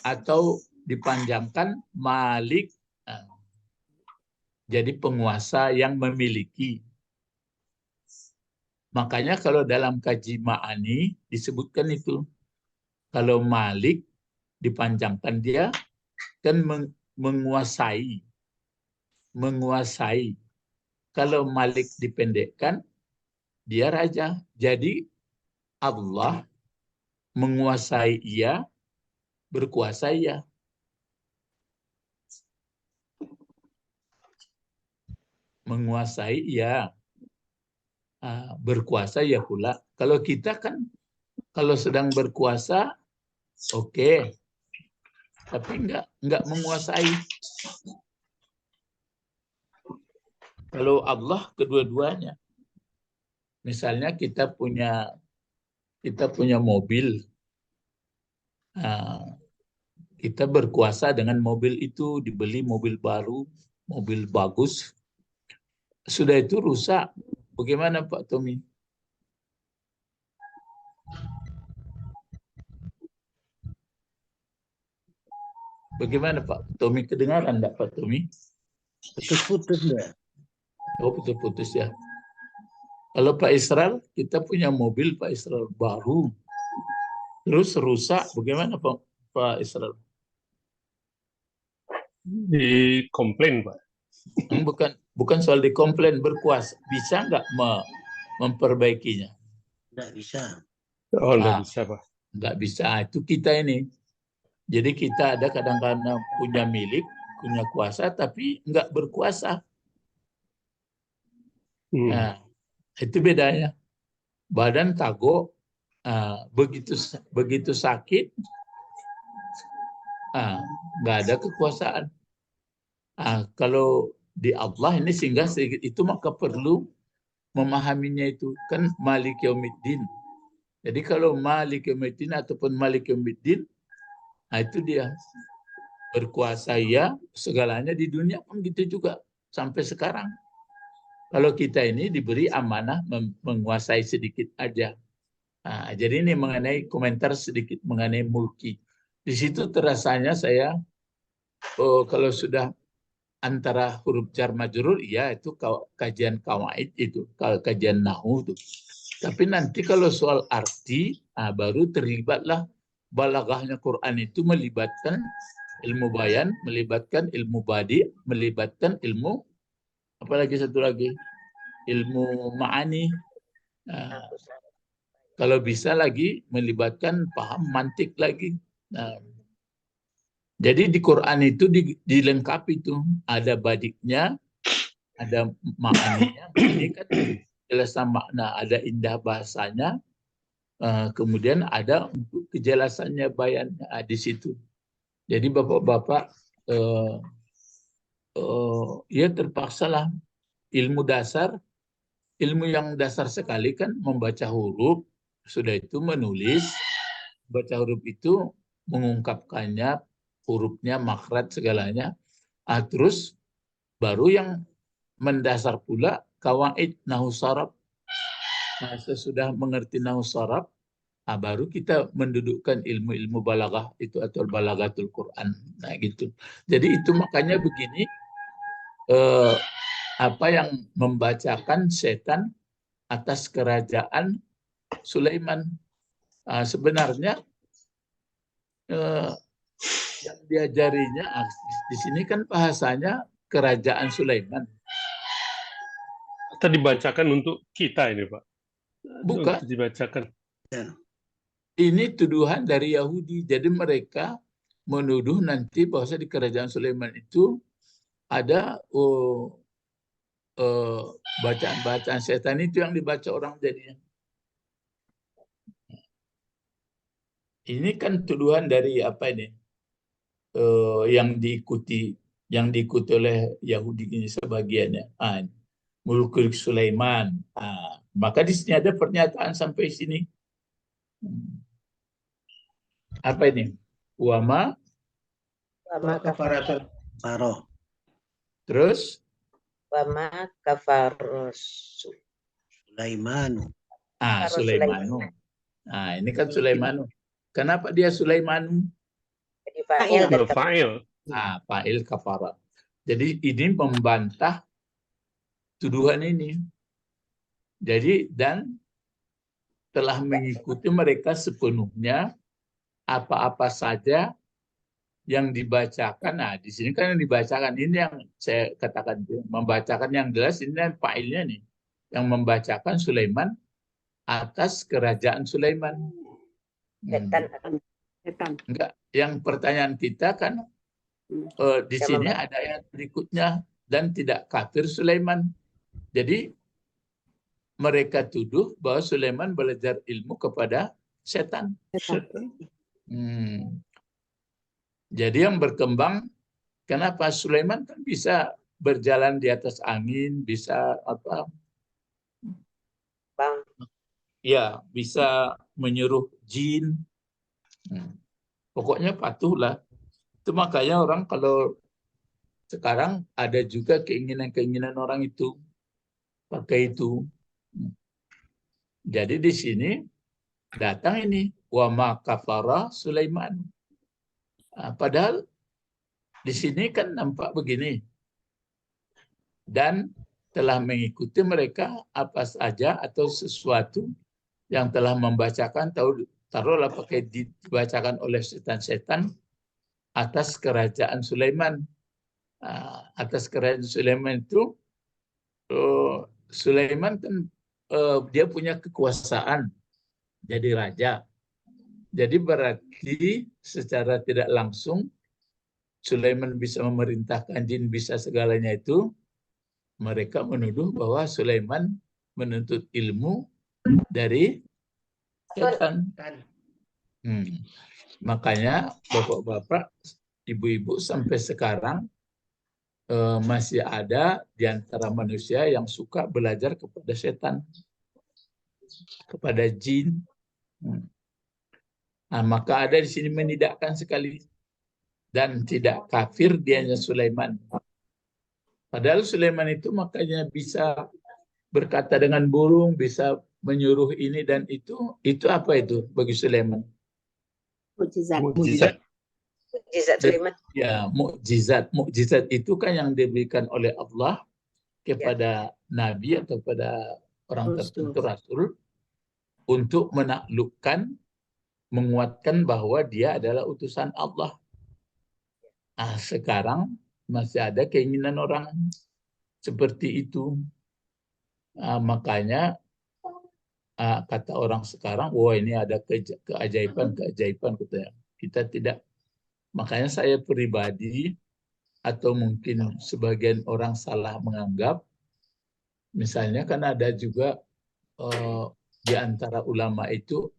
Atau dipanjangkan Malik. Jadi penguasa yang memiliki. Makanya kalau dalam kaji ma'ani disebutkan itu. Kalau Malik dipanjangkan dia kan menguasai. Kalau Malik dipendekkan dia raja. Jadi Allah menguasai ia, berkuasa ia. Menguasai ia. berkuasa ya pula. Kalau kita kan kalau sedang berkuasa oke, tapi enggak menguasai. Kalau Allah kedua-duanya. Misalnya kita punya mobil. Kita berkuasa dengan mobil itu, dibeli mobil baru, mobil bagus. Sudah itu rusak. Bagaimana Pak Tommy? Bagaimana Pak Tommy? Kedengaran enggak Pak Tommy? Putus-putus deh. Oh, putus-putus ya. Kalau Pak Israel, kita punya mobil Pak Israel baru, terus rusak. Bagaimana Pak Israel? Dikomplain, Pak. Bukan soal dikomplain, berkuasa. Bisa nggak memperbaikinya? Nggak bisa. Oh, nggak bisa, Pak. Nggak bisa. Itu kita ini. Jadi kita ada kadang-kadang punya milik, punya kuasa, tapi nggak berkuasa. Nah, itu bedanya. Badan tago, begitu sakit, nggak ada kekuasaan. Kalau di Allah ini singgah sedikit itu, maka perlu memahaminya itu. Kan Malik Yaumiddin. Jadi kalau Malik Yaumiddin ataupun Malik Yaumiddin, itu dia. Berkuasa ya, segalanya di dunia pun gitu juga. Sampai sekarang. Kalau kita ini diberi amanah menguasai sedikit aja. Jadi ini mengenai komentar sedikit mengenai mulki. Di situ terasanya saya, kalau sudah antara huruf jar majrur, ya itu kajian kawaid itu, kajian nahu itu. Tapi nanti kalau soal arti, baru terlibatlah balaghahnya Quran itu melibatkan ilmu bayan, melibatkan ilmu badi, melibatkan ilmu apalagi satu lagi, ilmu ma'ani. Kalau bisa lagi melibatkan paham mantik lagi. Jadi di Quran itu dilengkapi itu, ada badiknya, ada ma'aninya. Ini kan kejelasan makna, ada indah bahasanya, kemudian ada untuk kejelasannya bayannya di situ. Jadi bapak-bapak ya terpaksalah ilmu dasar, ilmu yang dasar sekali kan membaca huruf, sudah itu menulis, baca huruf itu mengungkapkannya, hurufnya, makhraj segalanya. Terus baru yang mendasar pula kawaid nahu saraf. Sesudah mengerti nahu saraf, baru kita mendudukkan ilmu-ilmu balaghah itu atau balaghatul Quran. Nah gitu. Jadi itu makanya begini, apa yang membacakan setan atas kerajaan Sulaiman. Sebenarnya yang diajarinya di sini kan bahasanya kerajaan Sulaiman. Atau dibacakan untuk kita ini, Pak? Bukan. Untuk dibacakan. Ini tuduhan dari Yahudi. Jadi mereka menuduh nanti bahwa di kerajaan Sulaiman itu ada bacaan-bacaan setan itu yang dibaca orang jadinya. Ini kan tuduhan dari apa ini? Yang diikuti oleh Yahudi ini sebagiannya. Mulkul Sulaiman. Maka di sini ada pernyataan sampai sini. Apa ini? Wama kafaratul faroh. Terus? Wama kafaros Sulaimanu. Sulaimanu. Ini kan Sulaimanu. Kenapa dia Sulaimanu? Jadi fa'il dan Fa'il. Fa'il kafara. Jadi ini membantah tuduhan ini. Jadi dan telah mengikuti mereka sepenuhnya apa-apa saja yang dibacakan. Di sini kan yang dibacakan ini yang saya katakan membacakan yang jelas ini yang fa'ilnya nih, yang membacakan Sulaiman atas kerajaan Sulaiman. Setan. Enggak, yang pertanyaan kita kan di sini ada ayat berikutnya dan tidak kafir Sulaiman. Jadi mereka tuduh bahwa Sulaiman belajar ilmu kepada setan. Jadi yang berkembang, kenapa Sulaiman kan bisa berjalan di atas angin, bisa apa? Bang. Ya, bisa menyuruh jin. Pokoknya patuhlah. Itu makanya orang kalau sekarang ada juga keinginan-keinginan orang itu pakai itu. Jadi di sini datang ini wa ma kafara Sulaiman. Padahal di sini kan nampak begini. Dan telah mengikuti mereka apa saja atau sesuatu yang telah membacakan, taruhlah pakai dibacakan oleh setan-setan atas kerajaan Sulaiman. Atas kerajaan Sulaiman itu, Sulaiman kan dia punya kekuasaan jadi raja. Jadi berarti secara tidak langsung Sulaiman bisa memerintahkan jin, bisa segalanya itu. Mereka menuduh bahwa Sulaiman menuntut ilmu dari setan. Makanya bapak-bapak, ibu-ibu sampai sekarang masih ada di antara manusia yang suka belajar kepada setan, kepada jin. Maka ada di sini menidakkan sekali dan tidak kafir dianya Sulaiman. Padahal Sulaiman itu makanya bisa berkata dengan burung, bisa menyuruh ini dan itu. Itu apa itu bagi Sulaiman? Mukjizat. Mukjizat Sulaiman. Ya, mukjizat. Mukjizat itu kan yang diberikan oleh Allah kepada nabi atau kepada orang tertentu, rasul, untuk menaklukkan, menguatkan bahwa dia adalah utusan Allah. Sekarang masih ada keinginan orang seperti itu. Makanya kata orang sekarang, wah ini ada keajaiban-keajaiban. Kita tidak. Makanya saya pribadi, atau mungkin sebagian orang salah menganggap, misalnya kan ada juga di antara ulama itu,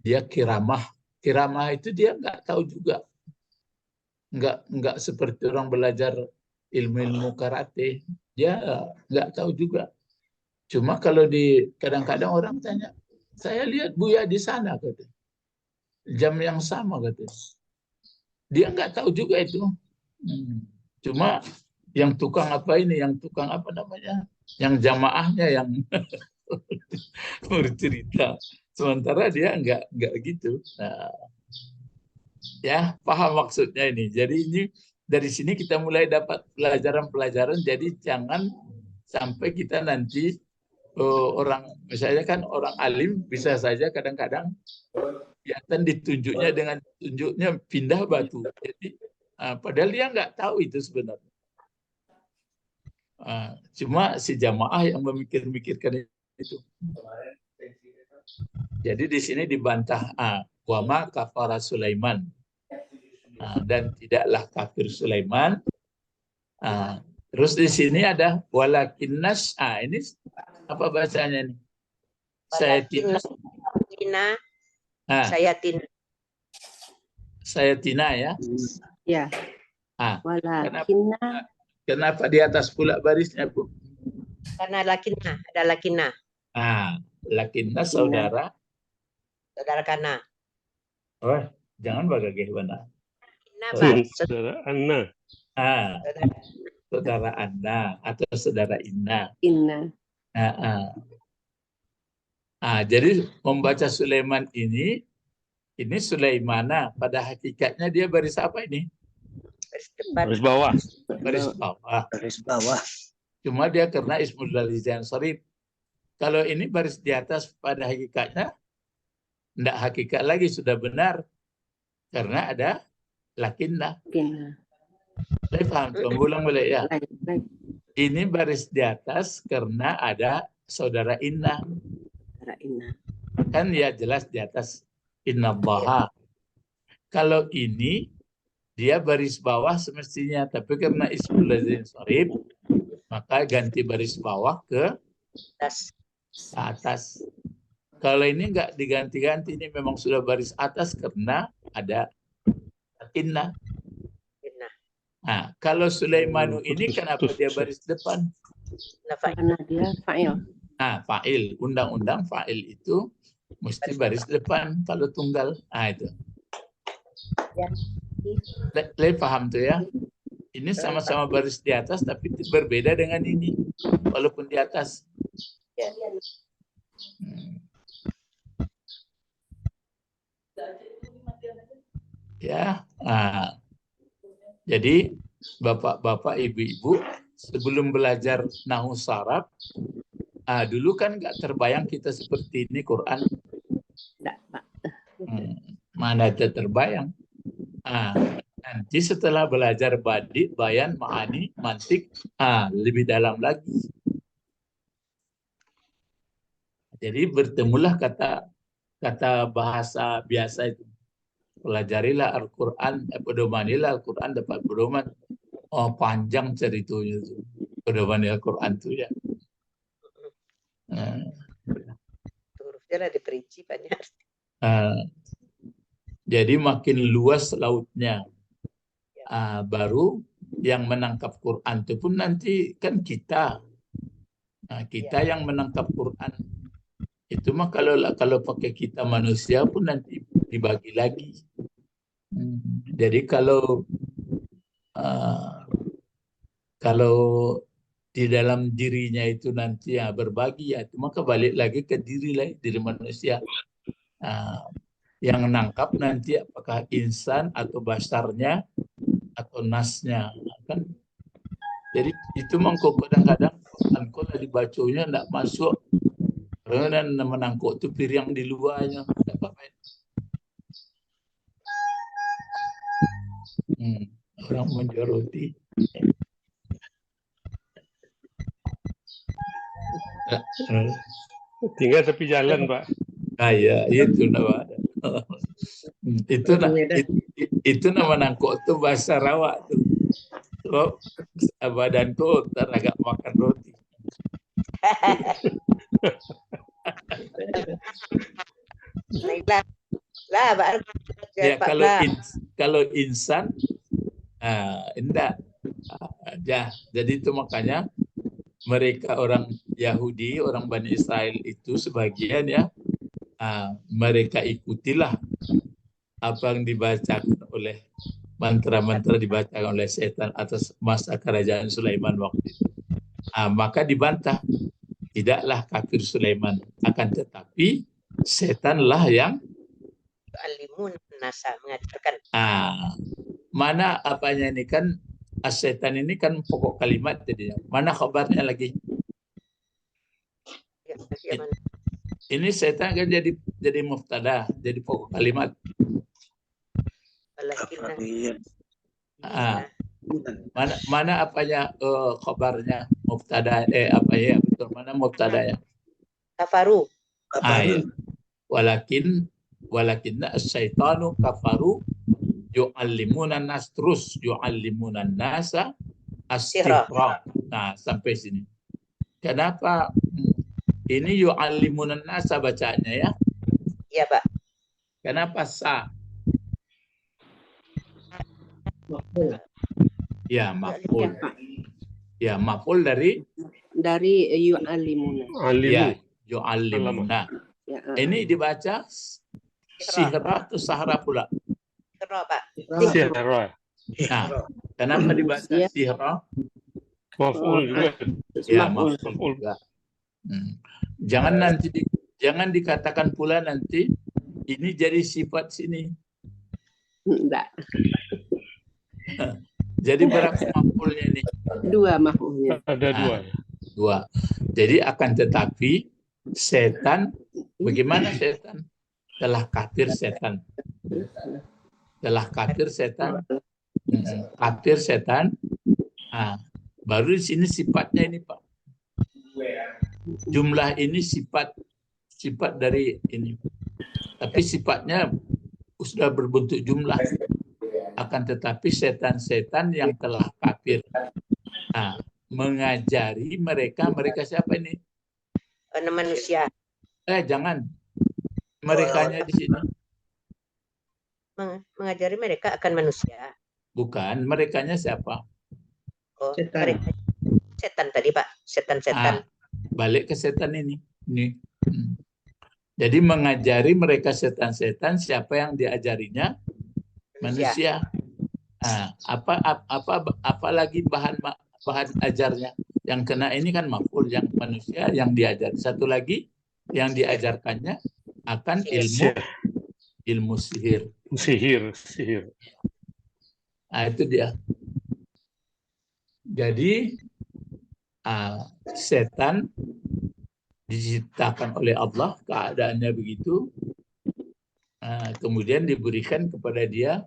dia kiramah. Kiramah itu dia nggak tahu juga. Nggak seperti orang belajar ilmu-ilmu karate, dia nggak tahu juga. Cuma kalau kadang-kadang orang tanya, saya lihat Buya di sana, katanya. Jam yang sama, katanya. Dia nggak tahu juga itu. Cuma yang tukang apa ini, yang tukang apa namanya, yang jamaahnya yang bercerita. Sementara dia nggak gitu. Nah, ya, paham maksudnya ini. Jadi ini dari sini kita mulai dapat pelajaran-pelajaran. Jadi jangan sampai kita nanti orang, misalnya kan orang alim bisa saja kadang-kadang kelihatan ditunjuknya dengan tunjuknya pindah batu. Jadi padahal dia nggak tahu itu sebenarnya. Cuma si jamaah yang memikirkan itu. Jadi di sini dibantah wa ma kafara Sulaiman. Dan tidaklah kafir Sulaiman. Terus di sini ada walakinnas. Ini apa bacanya nih? Sayatina ya. Ya. Walakinna. Kenapa di atas pula barisnya, Bu? Karena lakinna, ada lakinna. Lakinna saudara. Saudara Kana. Oh, jangan bagaimana. Saudara Anna. Saudara Anna atau saudara Inna. Jadi membaca Sulaiman ini Sulaimana, pada hakikatnya dia baris apa ini? Baris bawah. Baris bawah. Cuma dia karena ismul dzil sharif. Kalau ini baris di atas, pada hakikatnya tidak hakikat lagi, sudah benar. Karena ada lakinna. Saya paham, pengulang boleh ya. Ini baris di atas karena ada saudara Inna. Kan ya jelas di atas innallaha. Kalau ini dia baris bawah semestinya, tapi karena ismul dzil sharif maka ganti baris bawah ke ke atas. Kalau ini enggak diganti-ganti, ini memang sudah baris atas karena ada inna. Nah, kalau Sulaimanu ini kenapa dia baris depan? Karena dia fa'il. Nah, fa'il, undang-undang fa'il itu mesti baris depan kalau tunggal. Nah, itu. Le paham tuh ya? Ini sama-sama baris di atas, tapi berbeda dengan ini, walaupun di atas. Ya, nah, jadi bapak-bapak, ibu-ibu, sebelum belajar nahu saraf, dulu kan nggak terbayang kita seperti ini Quran. Mana ada terbayang. Nanti setelah belajar badi, bayan, ma'ani, mantik, lebih dalam lagi. Jadi bertemulah kata bahasa biasa itu. Pelajarilah Al-Quran, pedomanilah Al-Quran dapat pedoman. Oh, panjang ceritanya itu. Pedoman Al-Quran itu ya. Hurufnya ada diperinci banyak. Jadi makin luas lautnya. Baru yang menangkap Quran itu pun nanti kan kita. Kita yang menangkap Quran. Itu mah kalau pakai kita manusia pun nanti dibagi lagi. Jadi kalau di dalam dirinya itu nanti berbagi itu maka balik lagi ke diri manusia. Yang menangkap nanti apakah insan atau basarnya atau nasnya kan. Jadi itu mangkok kadang-kadang kalau dibacanya enggak masuk. Karena menangkuk itu piring di luarnya. Orang menjoroti. Tinggal tepi jalan, Pak. Ya, itu nama. Itu nama nangkuk itu bahasa Rawak tuh. So, badanku agak makan roti. Ya, kalau insan enggak. Jadi itu makanya mereka orang Yahudi, orang Bani Israel itu sebagian ya, mereka ikutilah apa yang dibacakan oleh mantra-mantra dibacakan oleh setan atas masa kerajaan Sulaiman waktu itu. Maka dibantah, tidaklah kafir Sulaiman, akan tetapi setanlah yang alimun nasa mengajarkan. Mana apanya ini kan setan ini kan pokok kalimat jadinya. Mana kabarnya lagi? Ini setan kan jadi muftada, jadi pokok kalimat. Mana apanya kabarnya muftada apa ya betul mana muftada ya? Kafaru. Ya. Walakinna as-syaitanu kafaru yu'allimuna nas terus yu'allimuna nasa as-sihra. Nah, sampai sini. Kenapa ini yu'allimuna nasa bacanya ya? Iya, Pak. Kenapa sa? Ya, maf'ul. Ya, maf'ul dari yu'allimuna. Ya, yu'allimuna. Ini dibaca sihra atau sahra pula? Sihra, Pak. Sihra. Nah, kenapa dibaca sihra? Maf'ul juga. Ya, maf'ul juga. Jangan dikatakan pula nanti ini jadi sifat sini. Enggak. Jadi berapa maf'ulnya ini? 2 maf'ulnya. Ada 2. 2. Jadi akan tetapi setan, bagaimana setan? Telah kafir setan. Kafir setan. Baru di sini sifatnya ini, Pak. Jumlah ini sifat dari ini. Tapi sifatnya sudah berbentuk jumlah. Akan tetapi setan-setan yang telah kafir mengajari mereka siapa ini? manusia. Jangan. Merekanya di sini. Mengajari mereka akan manusia. Bukan, merekanya siapa? Oh, Setan. mereka setan tadi, Pak. Setan-setan. Balik ke setan ini. Jadi mengajari mereka setan-setan, siapa yang diajarinya? Manusia. Apa lagi bahan ajarnya? Yang kena ini kan maf'ul, yang manusia yang diajar. Satu lagi yang diajarkannya akan ilmu sihir. Sihir. Itu dia. Jadi setan diciptakan oleh Allah, keadaannya begitu. Kemudian diberikan kepada dia.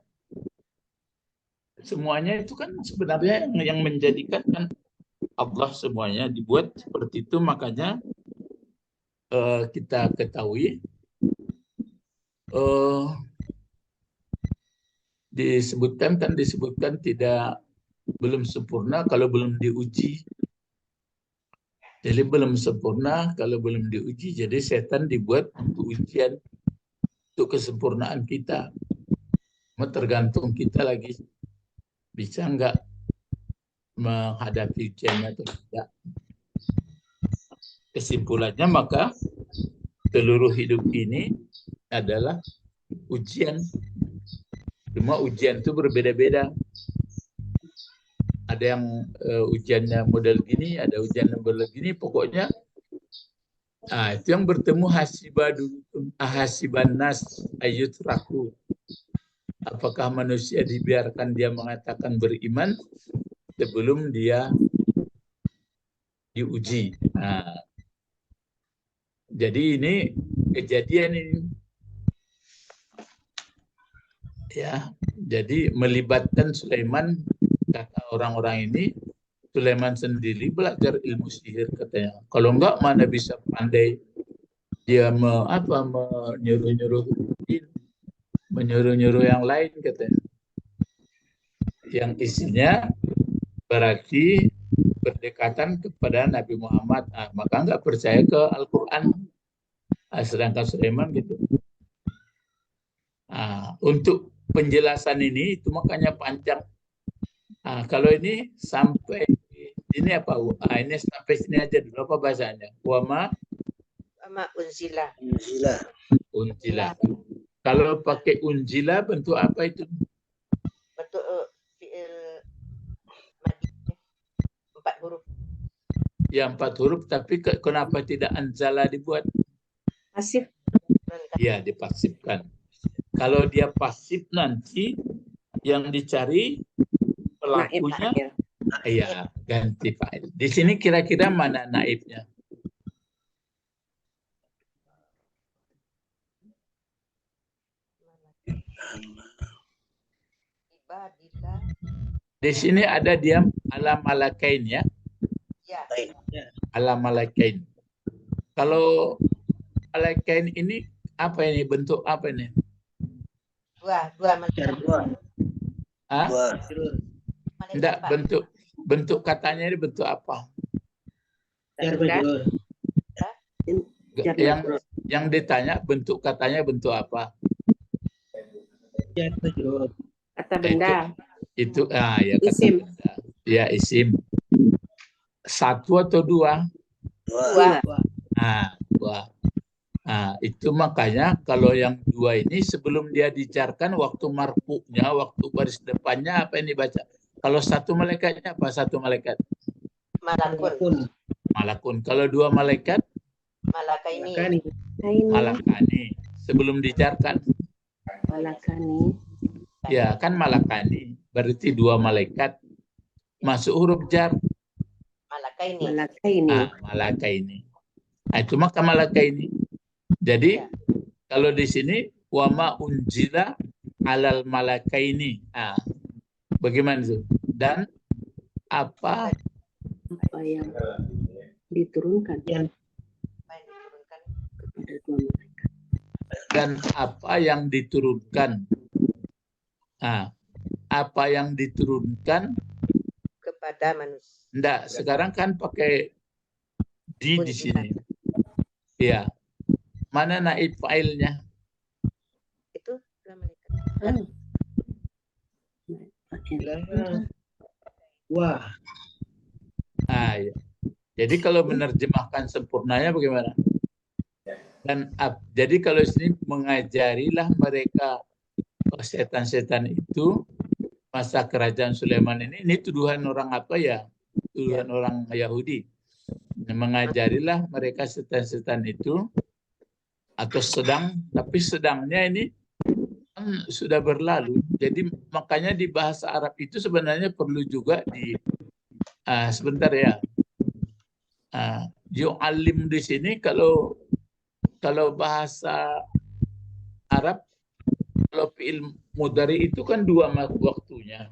Semuanya itu kan sebenarnya yang menjadikan kan Allah, semuanya dibuat seperti itu. Makanya kita ketahui disebutkan belum sempurna kalau belum diuji. Jadi belum sempurna kalau belum diuji. Jadi setan dibuat untuk ujian, untuk kesempurnaan kita. Tergantung kita lagi bisa nggak menghadapi ujiannya atau tidak. Kesimpulannya maka seluruh hidup ini adalah ujian. Cuma ujian itu berbeda-beda. Ada yang ujiannya model gini, ada ujian yang model gini. Pokoknya itu yang bertemu hasiban nas ayyutraku. Apakah manusia dibiarkan dia mengatakan beriman sebelum dia diuji. Jadi ini kejadian ini. Ya, jadi melibatkan Sulaiman, kata orang-orang ini, Sulaiman sendiri belajar ilmu sihir katanya. Kalau enggak mana bisa pandai dia menyuruh-nyuruh yang lain katanya. Yang isinya berarti berdekatan kepada Nabi Muhammad. Maka enggak percaya ke Al-Quran. Sedangkan Sulaiman gitu. Untuk penjelasan ini itu makanya panjang. Kalau ini sampai ini apa? Ini sampai sini aja dulu, apa bahasanya? Wama unzila. Kalau pakai unzila bentuk apa itu? Bentuk fi'il madi 4 huruf. Ya 4 huruf, tapi kenapa tidak anzala dibuat? Pasif. Ya, dipasifkan. Kalau dia pasif nanti yang dicari pelakunya, iya, ganti fa'il. Di sini kira-kira mana naibnya? Di sini ada dia ala malakain ya. Ya. Ala malakain. Kalau malakain ini apa ini? Bentuk apa ini? Dua malaikat. Enggak, bentuk katanya ini bentuk apa? Yang ditanya bentuk katanya bentuk apa? Kata benda. Itu ya kata Isim. benda. Ya isim. 1 atau 2? 2. Dua. Itu makanya kalau yang 2 ini sebelum dia dijarkan waktu marfu'nya, waktu baris depannya apa ini baca? Kalau 1 malaikatnya apa? 1 malaikat? Malakun. Kalau 2 malaikat? Malakaini. Malakani. Sebelum dijarkan. Malakani. Ya kan malakani. Berarti 2 malaikat. Masuk huruf jar. Malakaini. Malakaini. Itu maka malakaini. Jadi kalau di sini wama unzila alal malakaini. Bagaimana itu? Dan apa yang diturunkan kepada 2 malaikat. Dan apa yang diturunkan? Apa yang diturunkan kepada manusia. Enggak, sekarang kan pakai di sini. Iya. Mana naib fa'ilnya? Itu la malaikat. Wah. Ah, ya. Jadi kalau menerjemahkan sempurnanya bagaimana? Dan jadi kalau sini mengajarilah mereka setan-setan itu masa kerajaan Sulaiman ini tuduhan orang apa ya? Tuduhan orang Yahudi. Mengajarilah mereka setan-setan itu atau tapi sedangnya ini kan sudah berlalu. Jadi makanya di bahasa Arab itu sebenarnya perlu juga sebentar ya. Yu'alim di sini kalau bahasa Arab, kalau fi'il mudhari itu kan 2 waktunya.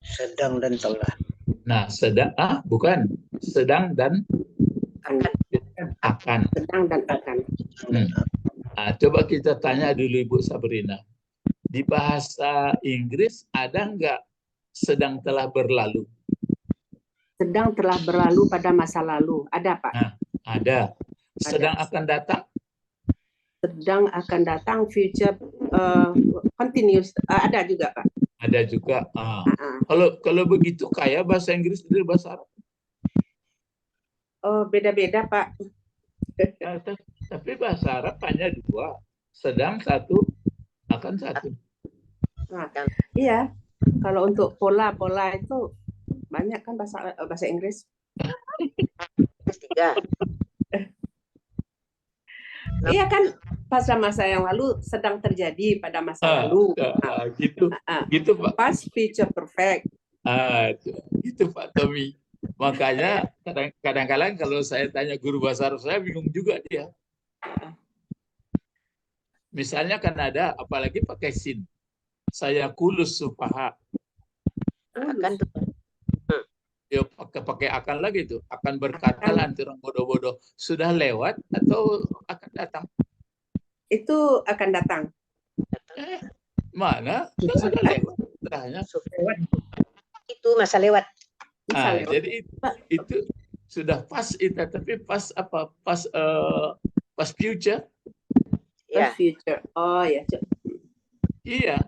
Sedang dan telah. Nah, bukan. Sedang dan akan. Sedang dan akan. Coba kita tanya dulu Ibu Sabrina. Di bahasa Inggris ada nggak sedang telah berlalu? Sedang telah berlalu pada masa lalu. Ada, Pak? Nah, ada. Sedang akan datang? Sedang akan datang, future continuous. Ada juga, Pak. Ada juga. Kalau begitu kayak bahasa Inggris dari bahasa Arab. Oh, beda-beda, Pak. Tapi bahasa Arab hanya 2. Sedang 1, akan 1. Nah, iya. Kalau untuk pola itu banyak kan bahasa Inggris. 3. Iya kan, pada masa yang lalu sedang terjadi pada masa lalu. Gitu Pak. Past future perfect. Itu Pak Tommy. Makanya kadang-kadang kalau saya tanya guru bahasa Arab saya bingung juga dia. Misalnya kan ada apalagi pakai sin. Saya kulus sufaha. Akan Ya pakai akan lagi tuh. Akan berkata nanti orang bodoh-bodoh. Sudah lewat atau akan datang? Itu akan datang. Mana? Sudah lewat. Itu masa lewat. Jadi itu sudah pas itu, tapi pas apa? Pas future. Ya. Future. Oh ya. Iya.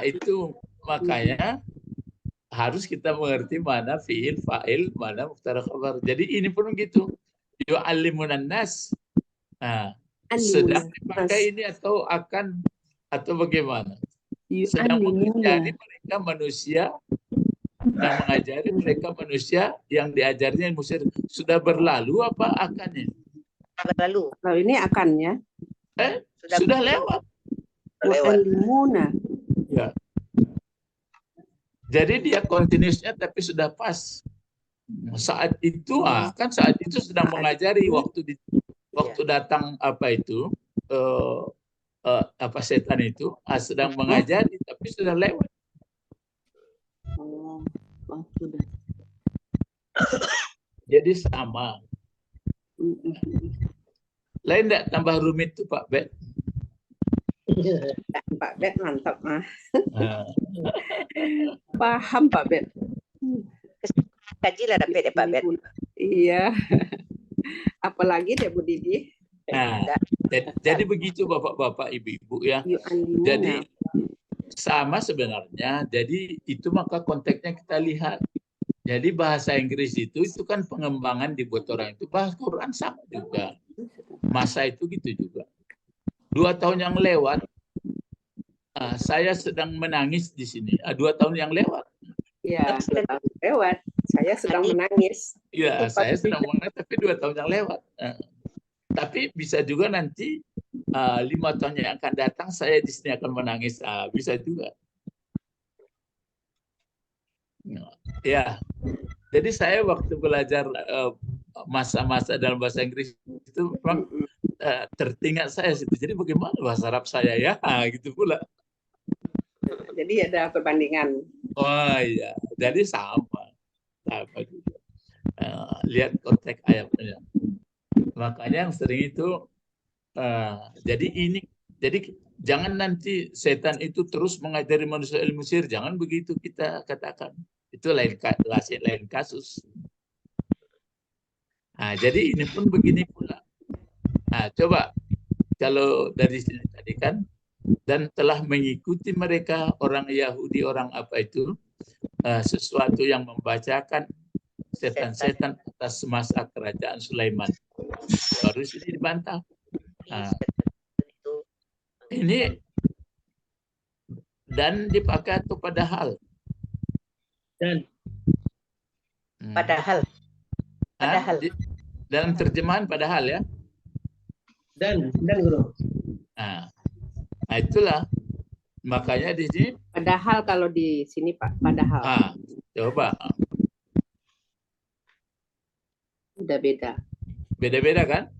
Itu makanya harus kita mengerti mana fiil, fa'il, mana mubtada khabar. Jadi ini pun begitu. Yu'allimunan nas. Sedang dipakai ini atau akan atau bagaimana? Sedang mengajari mereka manusia yang mengajari mereka manusia yang diajarnya Mesir sudah berlalu apa akannya? Berlalu. Kalau ini akannya. Sudah lewat. Ya. Jadi dia continuousnya tapi sudah pas. Saat itu kan saat itu sedang mengajari waktu datang apa itu apa setan itu sedang mengajari tapi sudah lewat. Jadi sama. Lain enggak tambah rumit tuh Pak Bet? Pak Bet mantap paham Pak Bet. Kajilah dapat ya Pak Bet. Iya. Apalagi dia Bu Didi. Jadi begitu Bapak-bapak, Ibu-ibu ya. Jadi sama sebenarnya. Jadi itu maka konteksnya kita lihat. Jadi bahasa Inggris itu kan pengembangan dibuat orang itu. Bahasa Quran sama juga. Masa itu gitu juga. 2 tahun yang lewat, saya sedang menangis di sini. 2 tahun yang lewat. Iya, 2 tahun lewat. Saya sedang menangis. Iya, saya sedang menangis, tapi 2 tahun yang lewat. Tapi bisa juga nanti 5 tahun yang akan datang, saya di sini akan menangis. Bisa juga. Ya, jadi saya waktu belajar masa-masa dalam bahasa Inggris itu memang tertinggal saya situ. Jadi bagaimana bahasa Arab saya ya, gitu pula. Jadi ada perbandingan. Oh iya, jadi sama juga. Lihat konteks ayatnya. Makanya yang sering itu, jadi jangan nanti setan itu terus mengajari manusia ilmu sihir, jangan begitu kita katakan. Itu lain kasus. Nah, jadi ini pun begini pula. Nah, coba kalau dari sini tadi kan, dan telah mengikuti mereka orang Yahudi, orang apa itu, sesuatu yang membacakan setan-setan atas masa kerajaan Sulaiman. Baru sini dibantah. Nah, ini dan dipakai atau padahal. Dan Padahal. Padahal. Dalam terjemahan padahal ya. Dan guru. Nah, itulah makanya di sini. Padahal kalau di sini Pak, padahal. Coba. Udah beda. Beda-beda kan?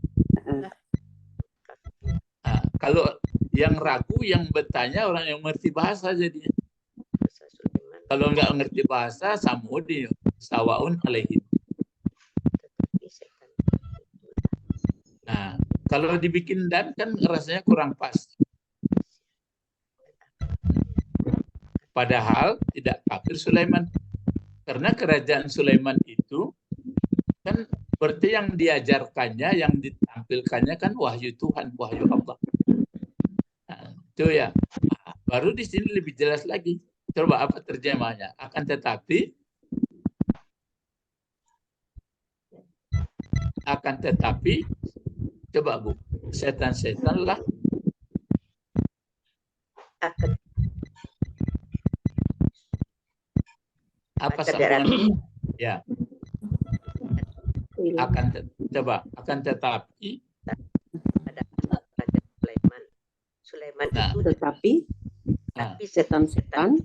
Kalau yang ragu, yang bertanya orang yang mengerti bahasa jadinya. Kalau nggak ngerti bahasa, samudi sawaun alaihim. Nah, kalau dibikin dan kan rasanya kurang pas. Padahal tidak kafir Sulaiman. Karena kerajaan Sulaiman itu kan berarti yang diajarkannya, yang ditampilkannya kan wahyu Tuhan, wahyu Allah. Nah, itu ya. Nah, baru di sini lebih jelas lagi. Coba apa terjemahnya? Akan tetapi coba Bu, setan-setan lah apa sambungan? Ya. Akan tetapi Sulaiman itu tetapi setan-setan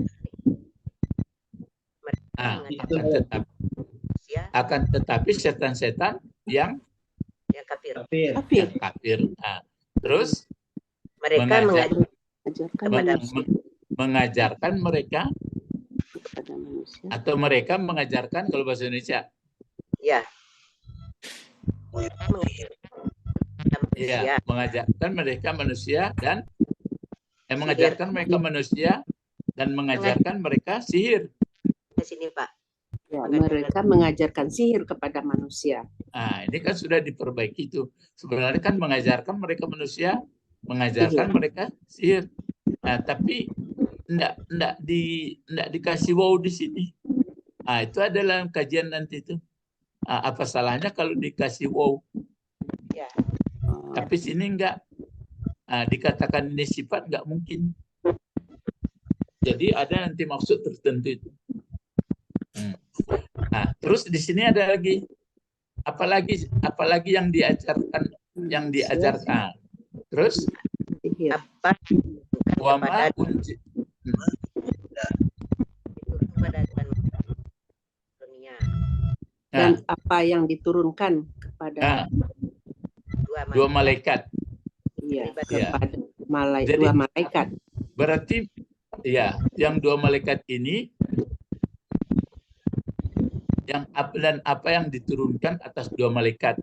akan tetapi setan-setan yang kafir. Nah, terus mereka mengajarkan mereka kepada manusia. Atau mereka mengajarkan kalau bahasa Indonesia. Ya. Ya, mengajarkan mereka manusia dan mengajarkan mereka manusia dan mengajarkan mereka sihir. Di sini Pak. Ya, mereka mengajarkan sihir kepada manusia. Nah, ini kan sudah diperbaiki itu. Sebenarnya kan mengajarkan mereka manusia, mengajarkan mereka sihir. Nah, tapi enggak dikasih wow di sini. Nah, itu adalah kajian nanti itu. Apa salahnya kalau dikasih wow? Ya. Tapi sini enggak. Dikatakan ini sifat enggak mungkin. Jadi ada nanti maksud tertentu itu. Nah, terus di sini ada lagi apalagi yang diajarkan Terus apa wama dan apa yang diturunkan kepada dua malaikat. Iya, kepada dua malaikat. Berarti ya, yang dua malaikat ini apa yang diturunkan atas dua malaikat.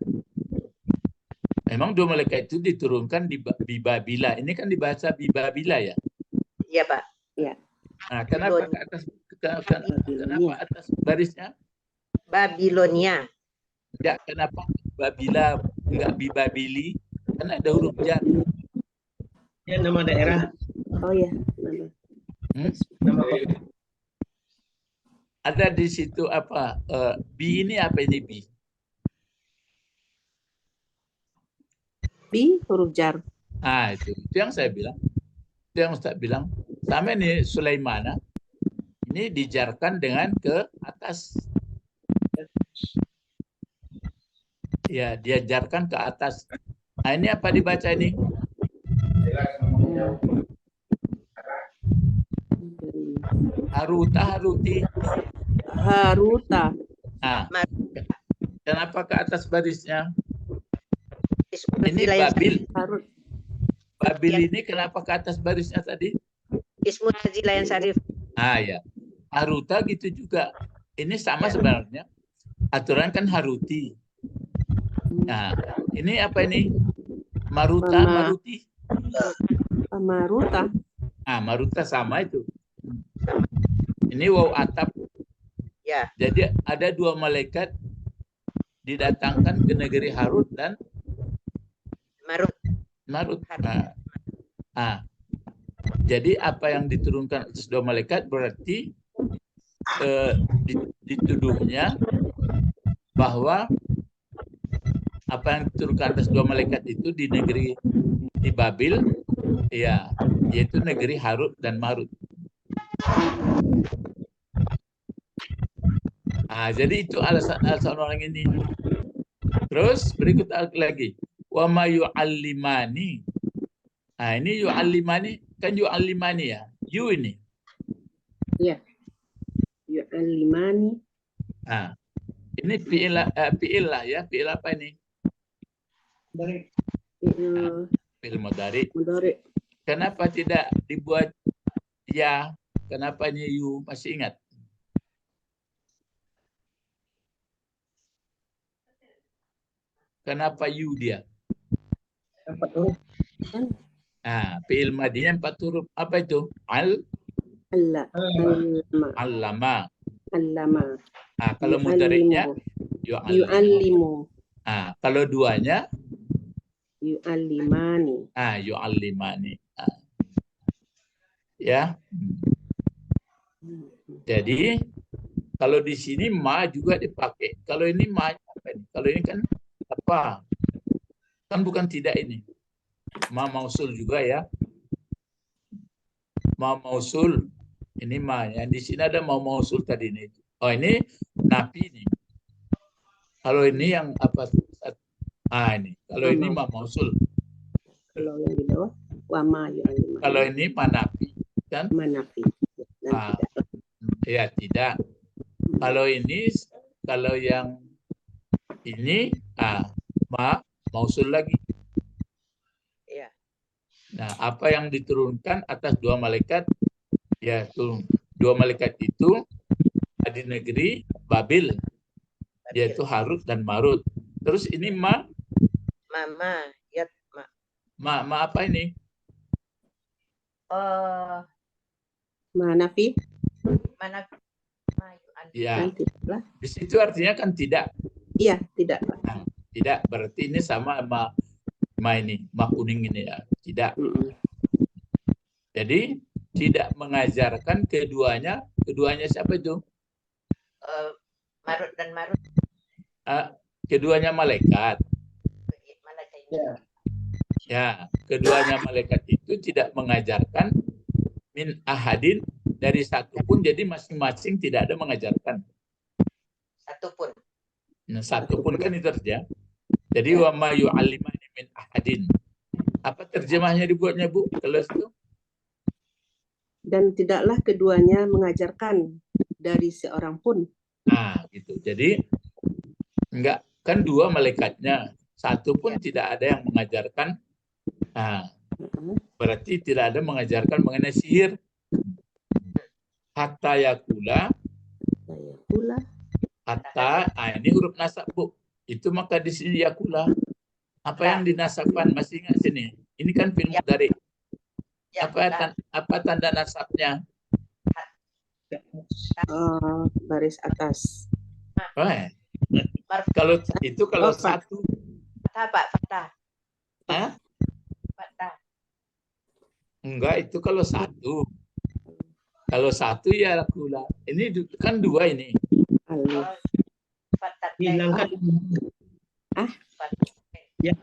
Memang dua malaikat itu diturunkan di Babila. Ini kan dibaca di Babila ya? Iya, Pak. Iya. Nah, kenapa atas barisnya? Babilonia. Ya, kenapa Babila enggak Bibabili? Kan ada huruf jar. Ya, nama daerah. Oh ya, Nama ada di situ apa? B ini apa ini B? B huruf jar. Itu yang saya bilang. Itu yang saya bilang. Sama ini Sulaimana. Ini dijarkan dengan ke atas. Ya, diajarkan ke atas. Nah, ini apa dibaca ini? Haruti. Haruta. Nah, kenapa ke atas barisnya? Ini Babil ini kenapa ke atas barisnya tadi? Ismu Layan Syarif. Ya. Haruta gitu juga. Ini sama sebenarnya. Aturan kan Haruti. Nah, ini apa ini? Maruti. Maruta. Maruta sama itu. Ini waw atap. Ya. Jadi ada dua malaikat didatangkan ke negeri Harut dan Marut. Marut. Jadi apa yang diturunkan atas dua malaikat berarti dituduhnya bahwa apa yang diturunkan atas dua malaikat itu di negeri di Babil, ya, yaitu negeri Harut dan Marut. Jadi itu alasan orang ini. Terus berikut lagi, wa ma yu'allimani. Ini yu'allimani, kan yu'allimani ya, you ini. Ya. Yu'allimani. Ini fi'il lah ya, fi'il apa ini? Fi'il mudhari. Kenapa tidak dibuat ya? Kenapanya you? Masih ingat? Kenapa you dia? Fi'il madinya 4 huruf. Apa itu? Allama. Kalau mudhari'nya yu'allimu. Kalau duanya yu'allimani. Yu'allimani. Ya. Jadi kalau di sini ma juga dipakai. Kalau ini ma apa ini? Kalau ini kan apa? Kan bukan tidak ini. Ma mausul juga ya. Ma mausul. Ini ma. Yang di sini ada ma mausul tadi ini. Oh, ini nafi nih. Kalau ini yang apa? Ini. Kalau ini ma mausul. Kalau yang di bawah wa ma yu'allimani. Kalau ini manafi kan? Manafi. Ya, tidak. Kalau ini, kalau yang ini, ma mausul lagi. Ya. Nah, apa yang diturunkan atas dua malaikat? Ya, dua malaikat itu di negeri Babil, yaitu Harut dan Marut. Terus ini ma apa ini? Manafi. Ya, di situ artinya kan tidak. Iya, tidak. Tidak, berarti ini sama ma ini, ma kuning ini ya. Tidak. Jadi tidak mengajarkan keduanya siapa itu? Marut dan Marut. Keduanya malaikat. Ya, keduanya malaikat itu tidak mengajarkan min ahadin dari satu pun, jadi masing-masing tidak ada mengajarkan. Satu pun. Nah, satu pun kan itu saja. Jadi wa ma yu'allimani min ahadin. Apa terjemahnya dibuatnya, Bu? Kalau itu? Dan tidaklah keduanya mengajarkan dari seorang pun. Gitu. Jadi enggak, kan dua malaikatnya, satu pun tidak ada yang mengajarkan. Berarti tidak ada mengajarkan mengenai sihir. Hatta yakula. Hatta, ini huruf nasab, Bu. Itu maka di sini yakula. Apa yang dinasabkan? Masih ingat sini? Ini kan fi'il mudhari. Apa tanda nasabnya? Baris atas. Kalau itu kalau satu. Fatah. Enggak, itu kalau satu. Kalau satu ya yakula. Ini kan dua ini. Hilangkan.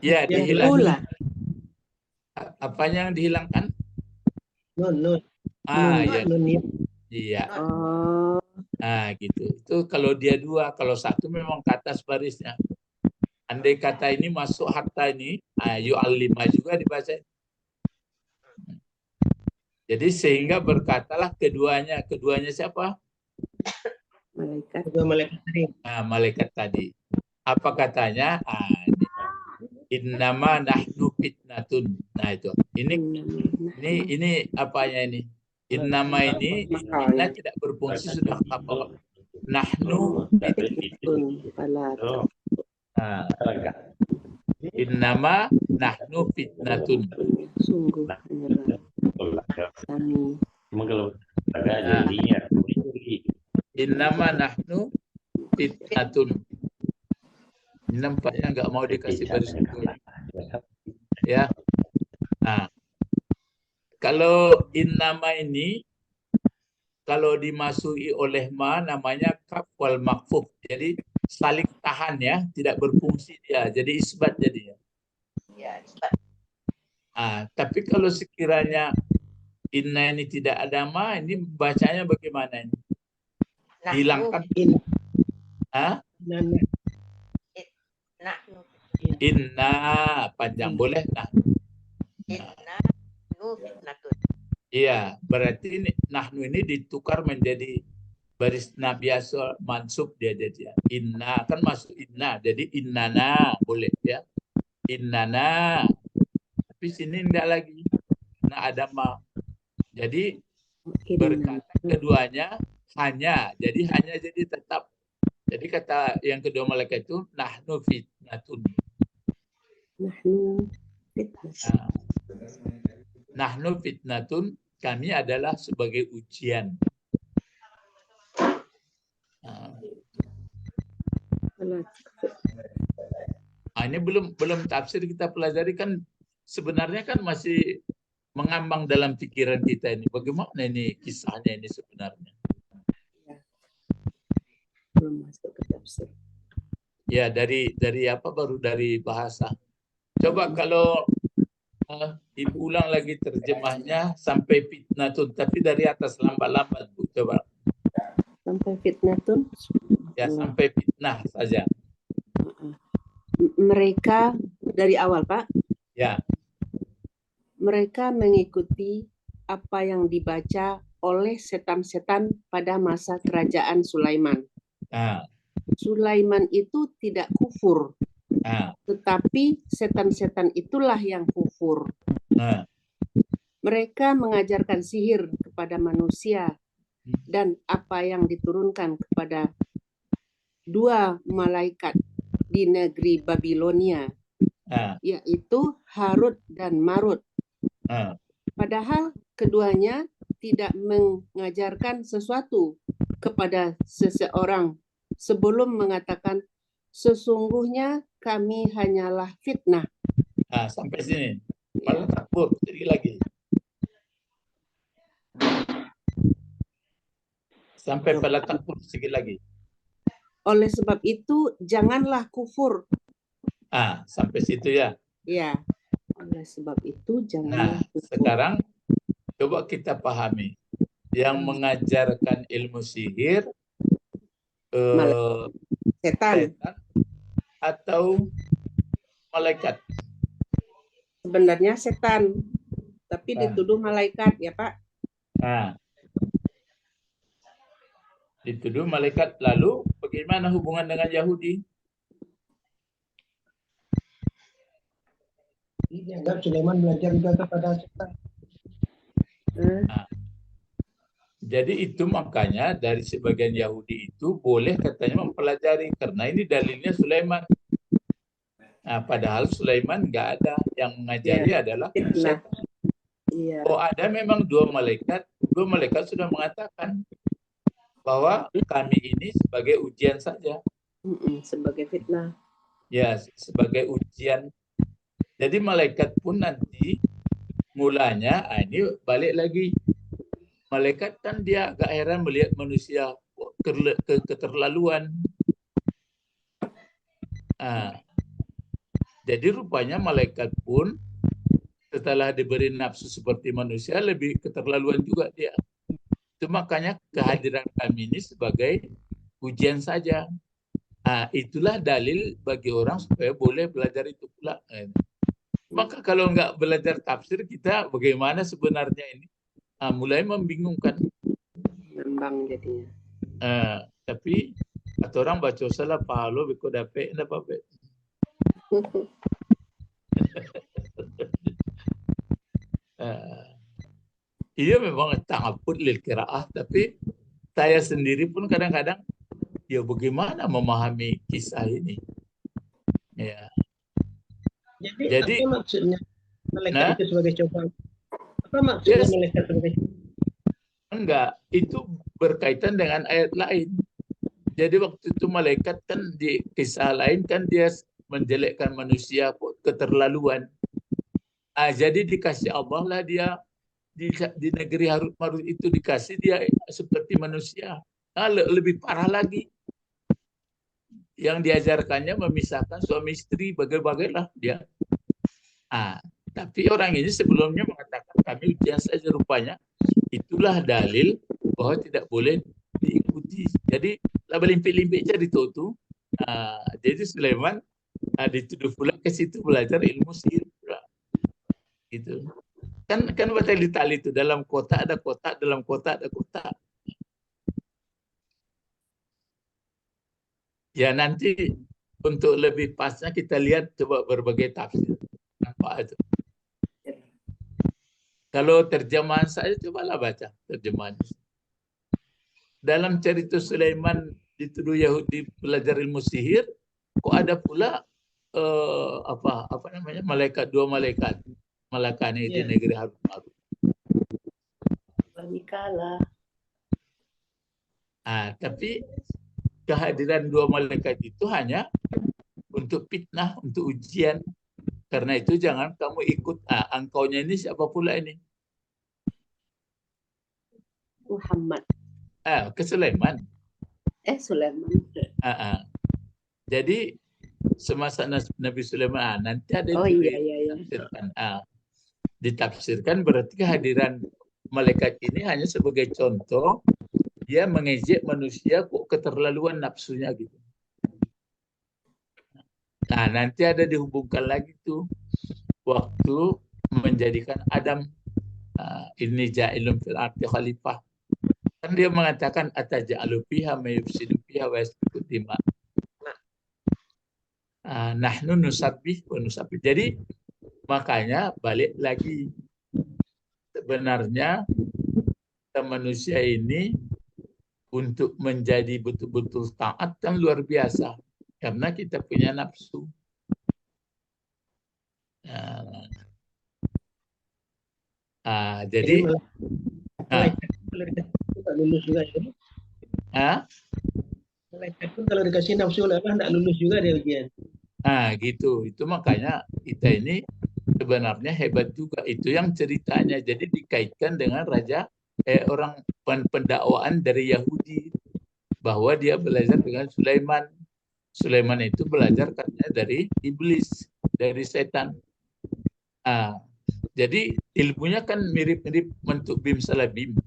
Ya, dihilangkan. Apanya yang dihilangkan? Nun. Ya. Nun. Iya. Gitu. Itu kalau dia dua, kalau satu memang ke atas barisnya. Andai kata ini masuk hatta ini, yu'allima juga dibaca. Jadi sehingga berkatalah keduanya siapa? Malaikat. Kedua malaikat tadi. Malaikat tadi. Apa katanya? Innama nahnu fitnatun. Nah itu. Ini apanya ini? Innama ini inna tidak berfungsi sudah apa? Nahnu Fitnatun. Innama nahnu fitnatun. Sungguh hanyalah kami. Innama nahnu fitnatun. Ini nampaknya nggak mau dikasih baris kedua. Ya. Nah, kalau innama ini kalau dimasuki oleh ma namanya kaf wal makfuf. Jadi saling tahan ya, tidak berfungsi dia. Jadi isbat jadinya. Ya, isbat. Tapi kalau sekiranya inna ini tidak ada ma, ini bacanya bagaimana ini? Nahnu. Hilangkan. Nana. Nahnu. Inna panjang boleh nah. Inna nu fitnatun. Iya, berarti ini, nahnu ini ditukar menjadi baris na biasa mansub dia jadi. Inna kan masuk inna, jadi innana boleh ya. Innana. Tapi sini enggak lagi. Nah ada ma. Jadi berkata keduanya hanya. Jadi hanya jadi tetap. Jadi kata yang kedua malaikat itu nahnu fitnatun. Nahnu fitnah. Nahnu fitnatun, kami adalah sebagai ujian. Ini belum tafsir kita pelajari kan sebenarnya kan masih mengambang dalam pikiran kita ini. Bagaimana ini kisahnya ini sebenarnya? Belum masuk ke tafsir. Ya dari apa baru dari bahasa. Coba kalau diulang lagi terjemahnya sampai fitnatun, tapi dari atas lambat-lambat Bu, coba. Sampai fitnatun. Ya sampai fitnah saja. Mereka dari awal Pak. Ya. Mereka mengikuti apa yang dibaca oleh setan-setan pada masa kerajaan Sulaiman. Sulaiman itu tidak kufur, tetapi setan-setan itulah yang kufur. Mereka mengajarkan sihir kepada manusia dan apa yang diturunkan kepada dua malaikat di negeri Babilonia, yaitu Harut dan Marut. Padahal keduanya tidak mengajarkan sesuatu kepada seseorang sebelum mengatakan sesungguhnya kami hanyalah fitnah. Sampai sini. Malah takut sedikit lagi. Sampai pada takut sedikit lagi. Oleh sebab itu janganlah kufur. Sampai situ ya. Ya. Oleh sebab itu janganlah kufur. Sekarang coba kita pahami. Yang mengajarkan ilmu sihir setan atau malaikat? Sebenarnya setan, tapi dituduh malaikat ya Pak. Dituduh malaikat. Lalu bagaimana hubungan dengan Yahudi? Dianggap Sulaiman belajar juga kepada setan. Jadi itu makanya dari sebagian Yahudi itu boleh katanya mempelajari karena ini dalilnya Sulaiman. Padahal Sulaiman nggak ada, yang mengajari adalah setan. Ada memang dua malaikat sudah mengatakan bahwa kami ini sebagai ujian saja. Sebagai fitnah. Ya, sebagai ujian. Jadi malaikat pun nanti mulanya ini balik lagi. Malaikat kan dia agak heran melihat manusia keterlaluan. Jadi rupanya malaikat pun setelah diberi nafsu seperti manusia lebih keterlaluan juga dia. Itu makanya kehadiran kami ini sebagai ujian saja. Itulah dalil bagi orang supaya boleh belajar itu pula. Maka kalau nggak belajar tafsir kita bagaimana sebenarnya ini? Mulai membingungkan. Ngambang jadinya. Tapi kata orang baca salah pahalo beko dape apa. Iya memang ta'abbud lil qiraah, tapi saya sendiri pun kadang-kadang ya bagaimana memahami kisah ini. Ya. Jadi apa maksudnya malaikat itu sebagai cobaan? Apa maksudnya malaikat sebagai cobaan? Enggak, itu berkaitan dengan ayat lain. Jadi waktu itu malaikat kan di kisah lain kan dia menjelekkan manusia keterlaluan. Jadi dikasih Allah lah dia di negeri Harut Marut itu dikasih dia seperti manusia. Lebih parah lagi. Yang diajarkannya memisahkan suami istri, bagai-bagailah dia. Tapi orang ini sebelumnya mengatakan kami ujian saja rupanya. Itulah dalil bahwa tidak boleh diikuti. Jadi limpik-limpik jadi itu. Jadi Sulaiman dituduh pula ke situ belajar ilmu sihir pula. Gitu. Kan batal ditali itu dalam kotak ada kotak, dalam kotak ada kotak. Ya nanti untuk lebih pasnya kita lihat coba berbagai tafsir. Apa itu? Kalau terjemahan saya cobalah baca terjemahan. Dalam cerita Sulaiman dituduh Yahudi belajar ilmu sihir, kok ada pula apa namanya dua malaikat malakani di negeri Harut Marut. Tapi kehadiran dua malaikat itu hanya untuk fitnah, untuk ujian. Karena itu jangan kamu ikut. Engkaunya ini siapa pula ini? Muhammad. Ke Sulaiman. Sulaiman. Jadi semasa Nabi Sulaiman nanti ada ditafsirkan. Ditafsirkan berarti kehadiran malaikat ini hanya sebagai contoh dia mengejek manusia kok keterlaluan nafsunya gitu. Nanti ada dihubungkan lagi tuh waktu menjadikan Adam ini ja'ilun fil ardi khalifah. Kan dia mengatakan ataj'alu fiha may yufsidu fiha wa yasfiku dima. Nahnu nusabbih wa nusabbih. Jadi makanya balik lagi sebenarnya manusia ini untuk menjadi betul-betul taat kan luar biasa karena kita punya nafsu. Jadi lulus juga ya. Malaikat pun kalau dikasih nafsu oleh Allah tidak lulus juga dia ujian. Gitu. Itu makanya kita ini sebenarnya hebat juga. Itu yang ceritanya. Jadi dikaitkan dengan raja orang pendakwaan dari Yahudi bahwa dia belajar dengan Sulaiman. Sulaiman itu belajar katanya dari iblis, dari setan. Jadi ilmunya kan mirip-mirip bentuk bim salabim.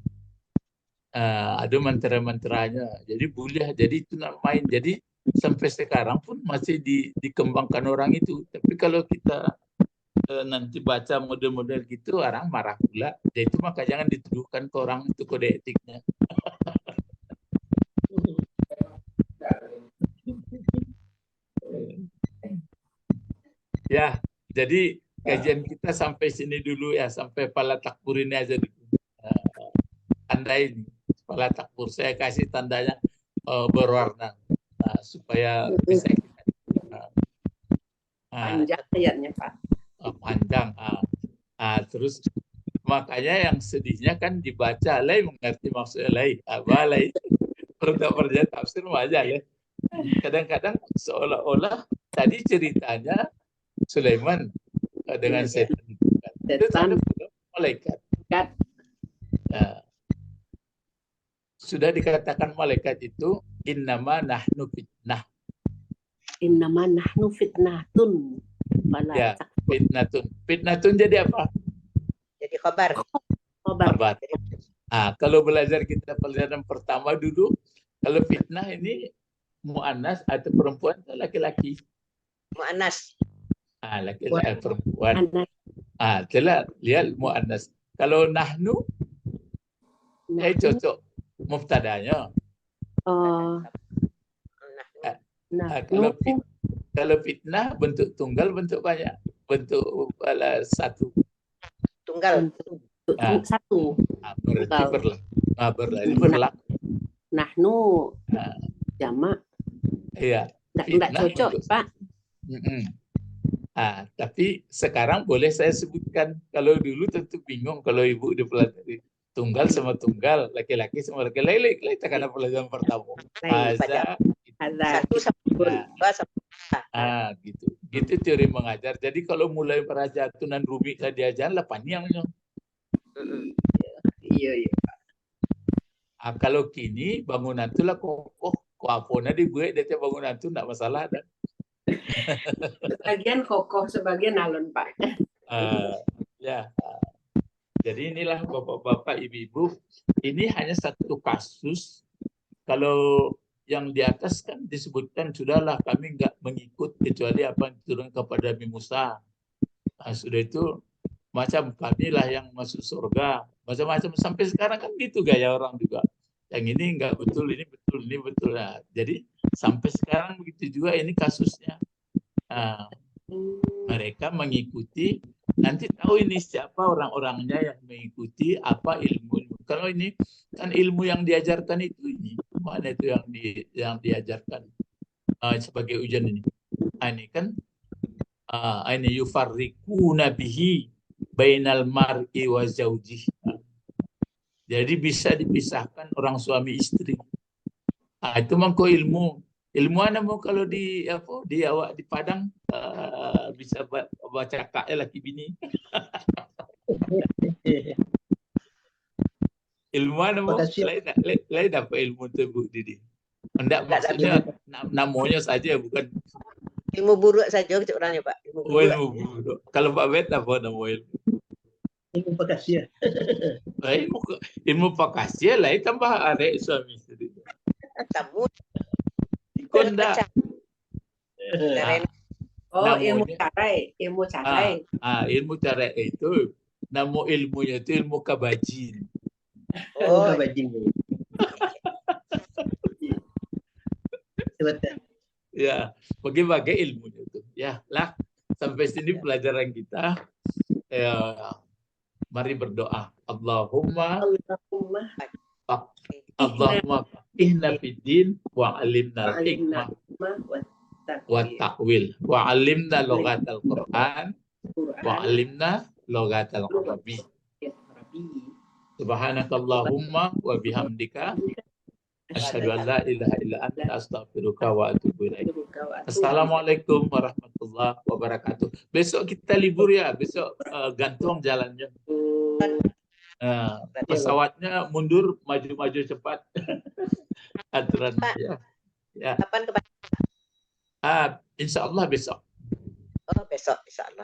Ada mantra-mantranya. Jadi boleh. Jadi itu nak main. Jadi sampai sekarang pun masih dikembangkan orang itu. Tapi kalau kita nanti baca model-model gitu orang marah pula. Jadi itu maka jangan dituduhkan ke orang itu kode etiknya. Ya, jadi kajian kita sampai sini dulu ya, sampai pala takbur ini aja dulu. Tandain pala takbur saya kasih tandanya berwarna supaya bisa kita panjang ayatnya Pak. Panjang. Terus makanya yang sedihnya kan dibaca lay mengerti maksudnya lay. Balai perda tafsir aja ya. Kadang-kadang seolah-olah tadi ceritanya Sulaiman dengan setan. Itu ada malaikat. Sudah dikatakan malaikat itu innama nahnu fitnah. Innama nahnu fitnatun. Ya, fitnatun. Fitnatun jadi apa? Jadi khabar. Kalau belajar kita pelajaran pertama dulu, kalau fitnah ini mu'annas atau perempuan atau laki-laki? Mu'annas. Laki-laki perempuan. Telah lihat mu'annas. Kalau nahnu, cocok muftadanya. Kalau fitnah bentuk tunggal, bentuk banyak, bentuk satu. Tunggal. Satu. Berarti berlaku. Nahnu jamak. Iya. Tidak cocok Pak. Tapi sekarang boleh saya sebutkan. Kalau dulu tentu bingung kalau ibu dipelajari. tunggal sama tunggal, laki-laki sama laki-laki, kita karena pelajaran pertama. Haza, satu sama dua sama gitu. Gitu teori mengajar. Jadi kalau mulai merajatunan rumi saya diajar lah panjangnya. Iya. Kalau kini bangunan itu lah kokoh, kuapona dibuat dari bangunan itu enggak masalah dan. Sebagian kokoh, sebagian alon, Pak. Ya. Jadi inilah bapak-bapak, ibu-ibu, ini hanya satu kasus. Kalau yang di atas kan disebutkan sudahlah kami enggak mengikut kecuali apa yang diturunkan kepada Nabi Musa. Nah, sudah itu macam kamilah yang masuk surga, macam-macam sampai sekarang kan gitu gaya orang juga. Yang ini enggak betul, ini betul, ini betul. Nah, jadi sampai sekarang begitu juga ini kasusnya. Nah, mereka mengikuti, nanti tahu ini siapa orang-orangnya yang mengikuti apa ilmu. Kalau ini kan ilmu yang diajarkan itu ini, mana itu yang diajarkan sebagai ujian ini. Ini kan ini yufarriquna bihi bainal mar'i wa zaujihi. Jadi bisa dipisahkan orang suami istri. Itu mangko ilmu. Ilmu mana mau kalau di awak di Padang bisa baca kak laki bini. Ilmu mana mau lain dapat ilmu tu Bu Didi. Enggak maksudnya namanya saja bukan ilmu buruk saja orangnya Pak. Ilmu buruk. Kalau Pak Bet apa nama ilmu? Ilmu pakasia. Ilmu pakasia lah tambah ada suami istri. Tamu Konda. Ilmu carai, ilmu carai. Ilmu carai itu nama ilmunya itu ilmu kabajin. Kabajin. Ya, bagi-bagi ilmunya itu. Ya, lah sampai sini pelajaran kita. Mari berdoa. Allahumma ihna fiddin wa alimna al-hikmah wa ta'wil wa alimna lughatal Qur'an wa alimna lughatal Arabi. Subhanakallahumma wa bihamdika asyhadu an la ilaha illa anta astaghfiruka wa atubu ilaik. Assalamualaikum warahmatullahi wabarakatuh. Besok kita libur ya, besok gantung jalannya. Pesawatnya mundur, maju-maju cepat. Aturan ya. Kapan kepada? Insya Allah besok. Besok insya Allah.